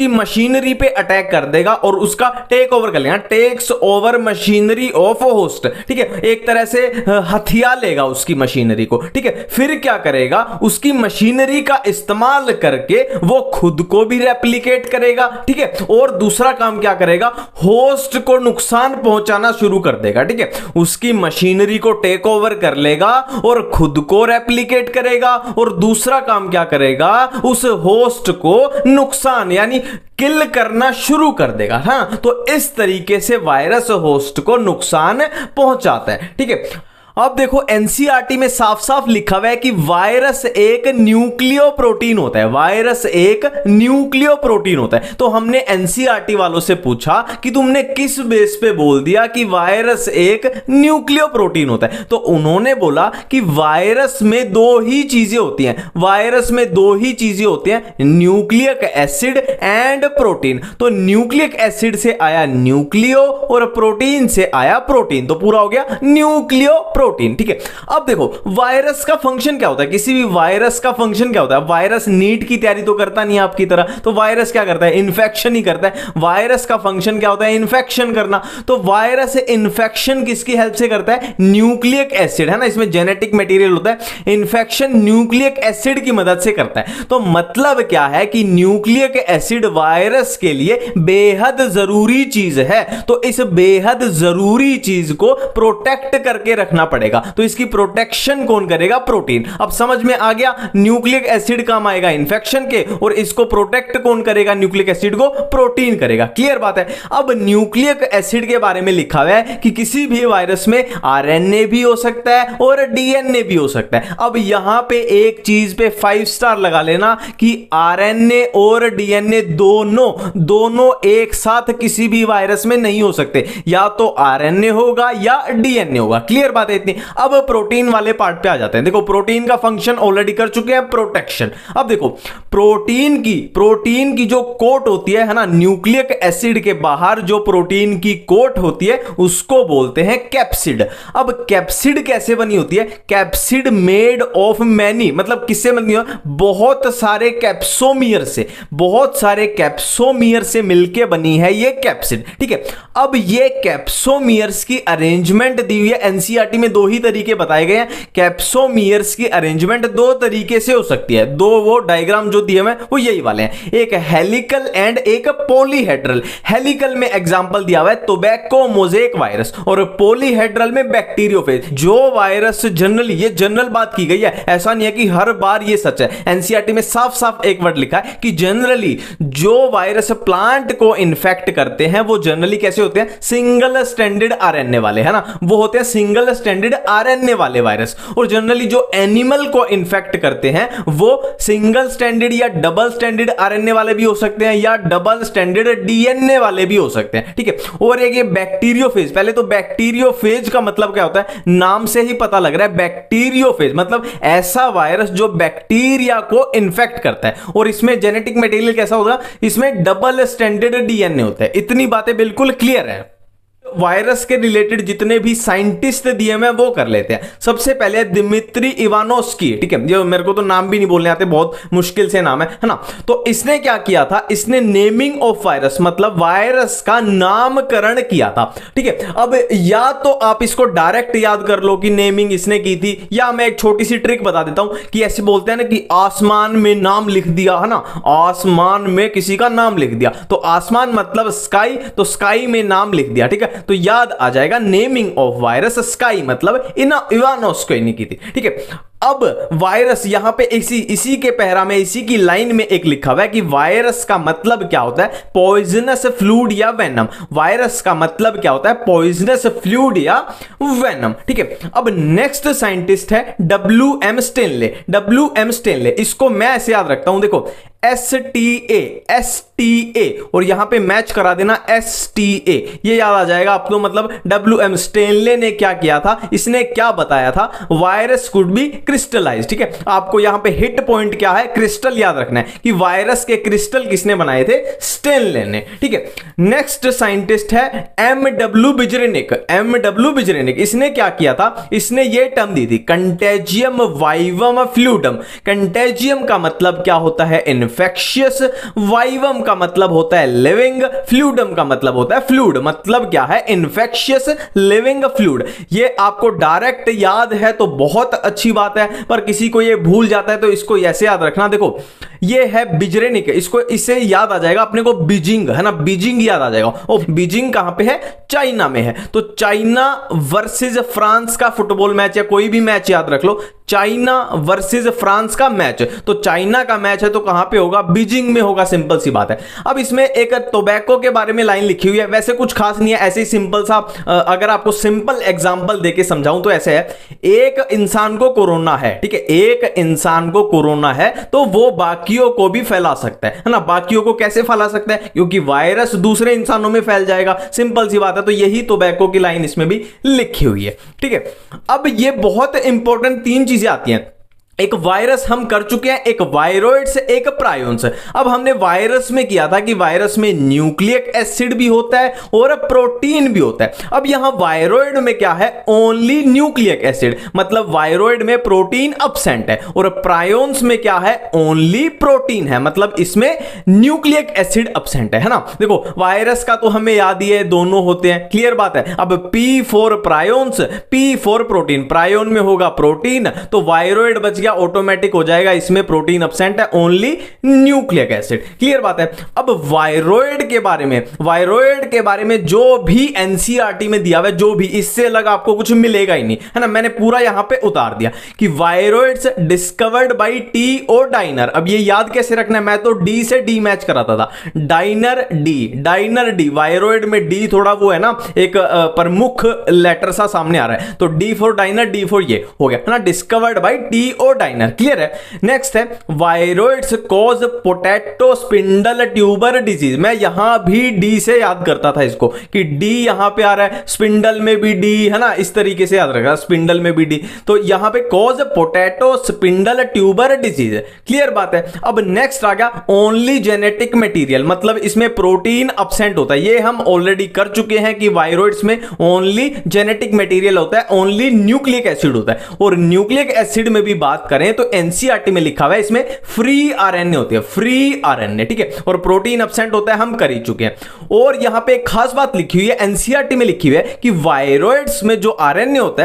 मशीनरी पे अटैक कर देगा और उसका टेक ओवर कर लेगा, takes over machinery of host, ठीक है। एक तरह से हथिया लेगा उसकी मशीनरी को, ठीक है। फिर क्या करेगा, उसकी मशीनरी का इस्तेमाल करके वो खुद को भी रेप्लिकेट करेगा, ठीक है। और दूसरा काम क्या करेगा, होस्ट को नुकसान पहुंचाना शुरू कर देगा, ठीक है। उसकी मशीनरी को टेक ओवर कर लेगा और खुद को रेप्लिकेट करेगा, और दूसरा काम क्या करेगा, उस होस्ट को नुकसान यानी किल करना शुरू कर देगा। हाँ, तो इस तरीके से वायरस होस्ट को नुकसान पहुंचाता है, ठीक है। अब देखो एनसीईआरटी में साफ साफ लिखा हुआ है कि वायरस एक न्यूक्लियो प्रोटीन होता है, वायरस एक न्यूक्लियो प्रोटीन होता है। तो हमने एनसीईआरटी वालों से पूछा कि तुमने किस बेस पे बोल दिया कि वायरस एक न्यूक्लियो प्रोटीन होता है, तो उन्होंने बोला कि वायरस में दो ही चीजें होती हैं, वायरस में दो ही चीजें होती हैं, न्यूक्लिक एसिड एंड प्रोटीन। तो न्यूक्लिक एसिड से आया न्यूक्लियो और प्रोटीन से आया प्रोटीन, तो पूरा हो गया न्यूक्लियो प्रोटीन, ठीक है। अब देखो वायरस का फंक्शन क्या होता है, किसी भी वायरस का फंक्शन क्या होता है, वायरस नीट की तैयारी तो करता नहीं आपकी तरह, तो वायरस क्या करता है, इन्फेक्शन ही करता है। वायरस का फंक्शन क्या होता है, इन्फेक्शन करना। तो वायरस इन्फेक्शन किसकी हेल्प से करता है, न्यूक्लिक एसिड, है ना, इसमें जेनेटिक मटेरियल होता है, इन्फेक्शन न्यूक्लिक एसिड की मदद से करता है। तो मतलब क्या है कि न्यूक्लिक एसिड वायरस के लिए बेहद जरूरी चीज है, तो इस बेहद जरूरी चीज को प्रोटेक्ट करके रखना पड़ेगा, तो इसकी प्रोटेक्शन कौन करेगा? प्रोटीन। अब समझ में आ गया, न्यूक्लिक एसिड काम आएगा इन्फेक्शन के और इसको प्रोटेक्ट कौन करेगा? न्यूक्लिक एसिड को प्रोटीन करेगा। क्लियर बात है। अब न्यूक्लिक एसिड के बारे में लिखा हुआ है कि किसी भी वायरस में आरएनए भी हो सकता है और डीएनए भी हो सकता है। अब यहां पे एक चीज पे 5 स्टार लगा लेना कि आरएनए और डीएनए दोनों एक साथ किसी भी वायरस में नहीं हो सकते, या तो आरएनए होगा या डीएनए होगा। क्लियर बात है इतनी। अब प्रोटीन वाले पार्ट पे आ जाते हैं। देखो प्रोटीन का फंक्शन ऑलरेडी कर चुके हैं, प्रोटेक्शन। अब देखो प्रोटीन की जो कोट होती है ना, न्यूक्लिक एसिड के बाहर जो प्रोटीन की कोट होती है उसको बोलते हैं कैप्सिड। अब कैप्सिड कैसे बनी होती है? कैप्सिड मेड ऑफ मैनी, मतलब किससे बनी है? बहुत सारे कैप्सोमियर से मिलके बनी है ये कैप्सिड। ठीक है। अब ये कैप्सोमियर्स की अरेंजमेंट दी हुई है एनसीईआरटी में। 2 ही तरीके बताए गए हैं। कैप्सोमियर्स की अरेंजमेंट 2 तरीके से हो सकती है। 2 वो डायग्राम जो दिए हुए वो यही वाले हैं, एक हेलिकल एंड एक पॉलीहेड्रल। हेलिकल में एग्जांपल दिया हुआ है टोबैको मोज़ेक वायरस और पॉलीहेड्रल में बैक्टीरियोफेज। जो वायरस जनरली, ये जनरल बात की गई है, ऐसा नहीं है कि हर बार ये सच है। एनसीईआरटी में साफ साफ एक वर्ड लिखा है कि जनरली जो वायरस प्लांट को इन्फेक्ट करते हैं वो जनरली कैसे होते हैं? सिंगल स्ट्रैंडेड आरएनए वाले, है ना, वो होते हैं सिंगल स्ट्रैंडेड आरएनए वाले वायरस। और जनरली जो एनिमल को इन्फेक्ट करते हैं वो सिंगल स्ट्रैंडेड या डबल स्ट्रैंडेड आरएनए वाले भी हो सकते हैं या डबल स्ट्रैंडेड डीएनए वाले भी हो सकते हैं। ठीक है। और एक ये बैक्टीरियोफेज। पहले तो बैक्टीरियोफेज का मतलब क्या होता है? नाम से ही पता लग रहा है, बैक्टीरियोफेज मतलब ऐसा वायरस जो बैक्टीरिया को इन्फेक्ट करता है। और इसमें जेनेटिक मटेरियल कैसा होगा? इसमें डबल स्ट्रैंडेड डीएनए होता है। इतनी बातें बिल्कुल क्लियर है। वायरस के रिलेटेड जितने भी साइंटिस्ट दिए हैं वो कर लेते हैं। सबसे पहले दिमित्री इवानोस्की। ठीक है, जो मेरे को तो नाम भी नहीं बोलने आते, बहुत मुश्किल से नाम है ना। तो इसने क्या किया था? इसने नेमिंग ऑफ वायरस मतलब वायरस का नामकरण किया था। ठीक है। अब या तो आप इसको डायरेक्ट याद कर लो कि नेमिंग इसने की थी, या मैं एक छोटी सी ट्रिक बता देता हूं कि ऐसे बोलते हैं ना कि आसमान में नाम लिख दिया, है ना, आसमान में किसी का नाम लिख दिया, तो आसमान मतलब स्काई, तो स्काई में नाम लिख दिया। ठीक है, तो याद आ जाएगा नेमिंग ऑफ वायरस स्काई मतलब इवानोस्की ने की थी। ठीक है। अब वायरस यहां पे इसी के पैरा में, इसी की लाइन में एक लिखा हुआ है कि वायरस का मतलब क्या होता है? पॉइजनस फ्लूइड या वेनम। वायरस का मतलब क्या होता है? पॉइजनस फ्लूइड या वेनम। ठीक है। अब नेक्स्ट साइंटिस्ट है WM स्टेनले। इसको मैं ऐसे याद रखता हूं, देखो STA और यहां पे मैच करा देना STA, ये याद आ जाएगा आपको। मतलब WM स्टेनले ने क्या किया था? इसने क्या बताया था? Virus could be crystallise. ठीक है। आपको यहां पे हिट पॉइंट क्या है? क्रिस्टल याद रखना है कि वायरस के क्रिस्टल किसने बनाए थे? स्टेनले ने। ठीक है। नेक्स्ट साइंटिस्ट है MW बिजरेनिक। इसने क्या किया था? इसने ये टर्म दी थी कंटेजियम वाइवम फ्लूइडम। कंटेजियम का मतलब क्या होता है? इन्फेक्शियस। वाइवम का मतलब होता है लिविंग। फ्लूइडम का मतलब होता है फ्लूइड। मतलब क्या है? Infectious living fluid. ये आपको डायरेक्ट याद है तो बहुत अच्छी बात है, पर किसी को ये भूल जाता है तो इसको ऐसे याद रखना। देखो ये है बिजरेनिक, इससे याद आ जाएगा अपने को बीजिंग, है ना, बीजिंग याद आ जाएगा। और बीजिंग कहां पे है? चाइना में है। तो चाइना वर्सेस फ्रांस का फुटबॉल मैच या कोई भी मैच याद रख लो, चाइना वर्सेस फ्रांस का मैच, तो चाइना का मैच है तो कहां पे होगा? बीजिंग में होगा। सिंपल सी बात है। अब इसमें एक टोबैको के बारे में लाइन लिखी हुई है, वैसे कुछ खास नहीं है, ऐसे ही सिंपल सा। अगर आपको सिंपल एग्जांपल देके समझाऊं तो ऐसे है, एक इंसान को कोरोना है। ठीक है, एक इंसान को कोरोना है तो वो बाकियों को भी फैला सकता है ना। बाकियों को कैसे फैला सकता है? क्योंकि वायरस दूसरे इंसानों में फैल जाएगा। सिंपल सी बात है। तो यही टोबैको की लाइन इसमें भी लिखी हुई है। ठीक है। अब ये बहुत इंपॉर्टेंट 3 चीजें आती हैं। एक वायरस हम कर चुके हैं, एक वायरोइड्स, एक प्रायोन्स। अब हमने वायरस में किया था कि वायरस में न्यूक्लिक एसिड भी होता है और प्रोटीन भी होता है। अब यहां वायरोइड में क्या है? ओनली न्यूक्लिक एसिड, मतलब वायरोइड में प्रोटीन अब्सेंट है। और प्रायोन्स में क्या है? ओनली प्रोटीन है, मतलब इसमें न्यूक्लिक एसिड अब्सेंट है ना। देखो वायरस का तो हमें याद ही है, दोनों होते हैं। क्लियर बात है। अब P4 prions, P4 protein, prion में होगा प्रोटीन, तो वायरोइड बच गया, ऑटोमेटिक हो जाएगा, इसमें प्रोटीन अब्सेंट है, ओनली न्यूक्लिक एसिड। क्लियर बात है। अब वायरोइड के बारे में जो भी एनसीईआरटी में दिया हुआ है, जो भी, इससे अलग आपको कुछ मिलेगा ही नहीं, है ना। मैंने पूरा यहां पे उतार दिया कि viroids discovered by T O Diener. अब ये याद कैसे रखना है, मैं तो डी से डी मैच कराता था, डाइनर डी, वायरोइड में डी थोड़ा वो है ना, एक प्रमुख लेटर सा सामने आ रहा है, तो D for Diener, D for ये हो गया ना, discovered by T O Diener. Clear है। नेक्स्ट है viroids cause potato spindle tuber disease. मैं यहां भी डी से याद करता था इसको कि डी यहां पे आ रहा है, स्पिंडल में भी डी, है ना, इस तरीके से याद रखा, स्पिंडल में भी डी, तो यहां पे cause potato spindle tuber disease. Clear बात है। अब नेक्स्ट आ गया ओनली जेनेटिक मटेरियल, मतलब इसमें प्रोटीन अब्सेंट होता है। ये हम ऑलरेडी कर चुके हैं कि वायरोइड्स में ओनली जेनेटिक मटेरियल होता है, ओनली न्यूक्लिक एसिड होता है। और न्यूक्लिक एसिड में भी बात करें तो एनसीईआरटी में लिखा हुआ है इसमें फ्री आरएनए होती है, फ्री आरएनए, ठीक है। और प्रोटीन अब्सेंट होता है, हम कर ही चुके हैं। और यहां पे एक खास बात लिखी हुई है, एनसीईआरटी में लिखी हुई है कि वायरोइड्स में जो आरएनए होता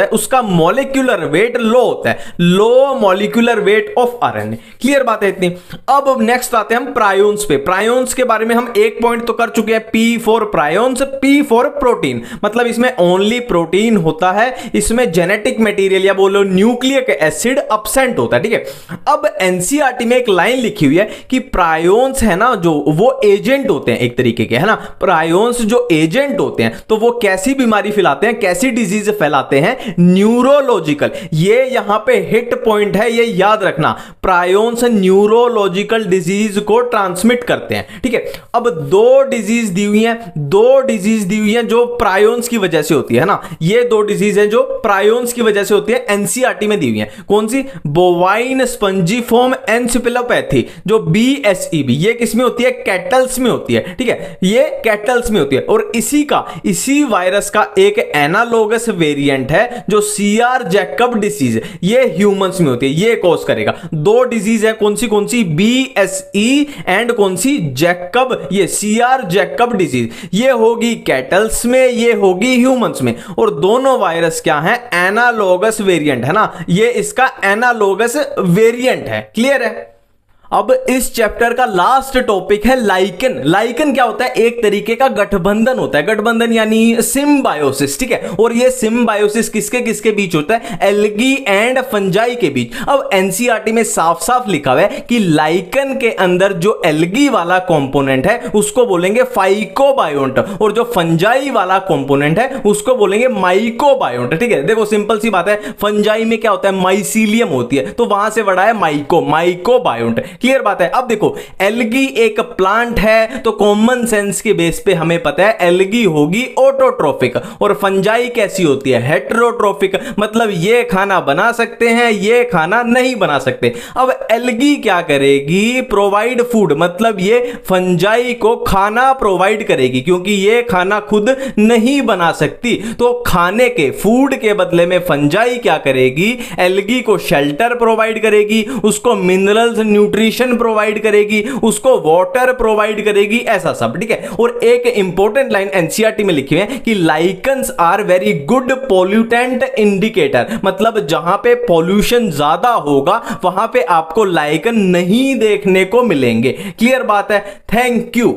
है, उसका मॉलिक्यूलर वेट लो होता है, low molecular weight of RNA. Clear बात है इतनी। अब नेक्स्ट आते हैं हम प्रायोन्स पे। प्रायोन्स के बारे में हम एक पॉइंट तो कर चुके हैं, P for prions, P for protein, मतलब इसमें ओनली प्रोटीन होता है, इसमें जेनेटिक मटेरियल या बोलो न्यूक्लिक एसिड अब्सेंट होता है, ठीक है। अब एनसीईआरटी में एक लाइन लिखी हुई है कि प्रायोन्स है ना, जो वो एजेंट होते हैं एक तरीके के, है ना, प्रायोन्स जो एजेंट होते हैं, तो वो कैसी बीमारी फैलाते हैं, कैसी डिजीज फैलाते हैं, न्यूरोलॉजिकल। ये यहां पे हिट पॉइंट है, ये याद रखना, प्रायोन्स न्यूरोलॉजिकल डिजीज को ट्रांसमिट करते हैं, ठीक है। अब दो डिजीज दी हुई हैं जो प्रायोन्स की वजह से होती है ना, ये दो डिजीज हैं जो प्रायोन्स की वजह से होती है, एनसीईआरटी में दी हुई है। कौन सी? बोवाइन स्पंजिफॉर्म एन्सेफेलोपैथी, जो बीएसईबी, ये किस में होती है? कैटल्स में होती है, ठीक है, ये कैटल्स में होती है। और इसी वायरस का एक एनालोगस वेरिएंट है जो सीआर जैकब डिसीज, ये ह्यूमंस में होती है, ये कॉज करेगा। दो डिजीज है, कौन सी? बीएसई एंड कौन सी? जैकब, ये सीआर जैकब डिजीज, ये होगी कैटल्स में, ये होगी ह्यूमंस में। और दोनों वायरस क्या है? एनालोगस वेरिएंट है ना, ये इसका एनालोगस वेरिएंट है। क्लियर है। अब इस चैप्टर का लास्ट टॉपिक है लाइकन। लाइकन क्या होता है? एक तरीके का गठबंधन होता है, गठबंधन यानी सिम्बायोसिस, ठीक है। और ये सिम्बायोसिस किसके किसके बीच होता है? एल्गी एंड फंजाई के बीच। अब एनसीईआरटी में साफ साफ लिखा हुआ है कि लाइकन के अंदर जो एल्गी वाला कंपोनेंट है उसको बोलेंगे फाइकोबायोन्ट, और जो फंजाई वाला कंपोनेंट है उसको बोलेंगे माइकोबायोन्ट, ठीक है। देखो सिंपल सी बात है, फंजाई में क्या होता है? माइसीलियम होती है, तो वहां से बड़ा है माइकोबायोन्ट। क्लियर बात है। अब देखो, एल्गी एक प्लांट है, तो कॉमन सेंस के बेस पे हमें पता है एल्गी होगी ऑटोट्रोफिक, और फंजाई कैसी होती है? हेटेरोट्रोफिक, मतलब ये खाना बना सकते हैं, ये खाना नहीं बना सकते। अब एल्गी क्या करेगी? प्रोवाइड फूड, मतलब ये फंजाई को खाना प्रोवाइड करेगी, क्योंकि ये खाना खुद नहीं बना सकती, तो खाने के, फूड के बदले में फंजाई क्या करेगी? एल्गी को शेल्टर प्रोवाइड करेगी, उसको मिनरल्स, न्यूट्रिशन प्रोवाइड करेगी, उसको वाटर प्रोवाइड करेगी, ऐसा सब, ठीक है। और एक इंपॉर्टेंट लाइन एनसीईआरटी में लिखी है कि lichens are very good pollutant indicator, मतलब जहां पे पॉल्यूशन ज्यादा होगा वहां पे आपको लाइकन नहीं देखने को मिलेंगे। क्लियर बात है। Thank you.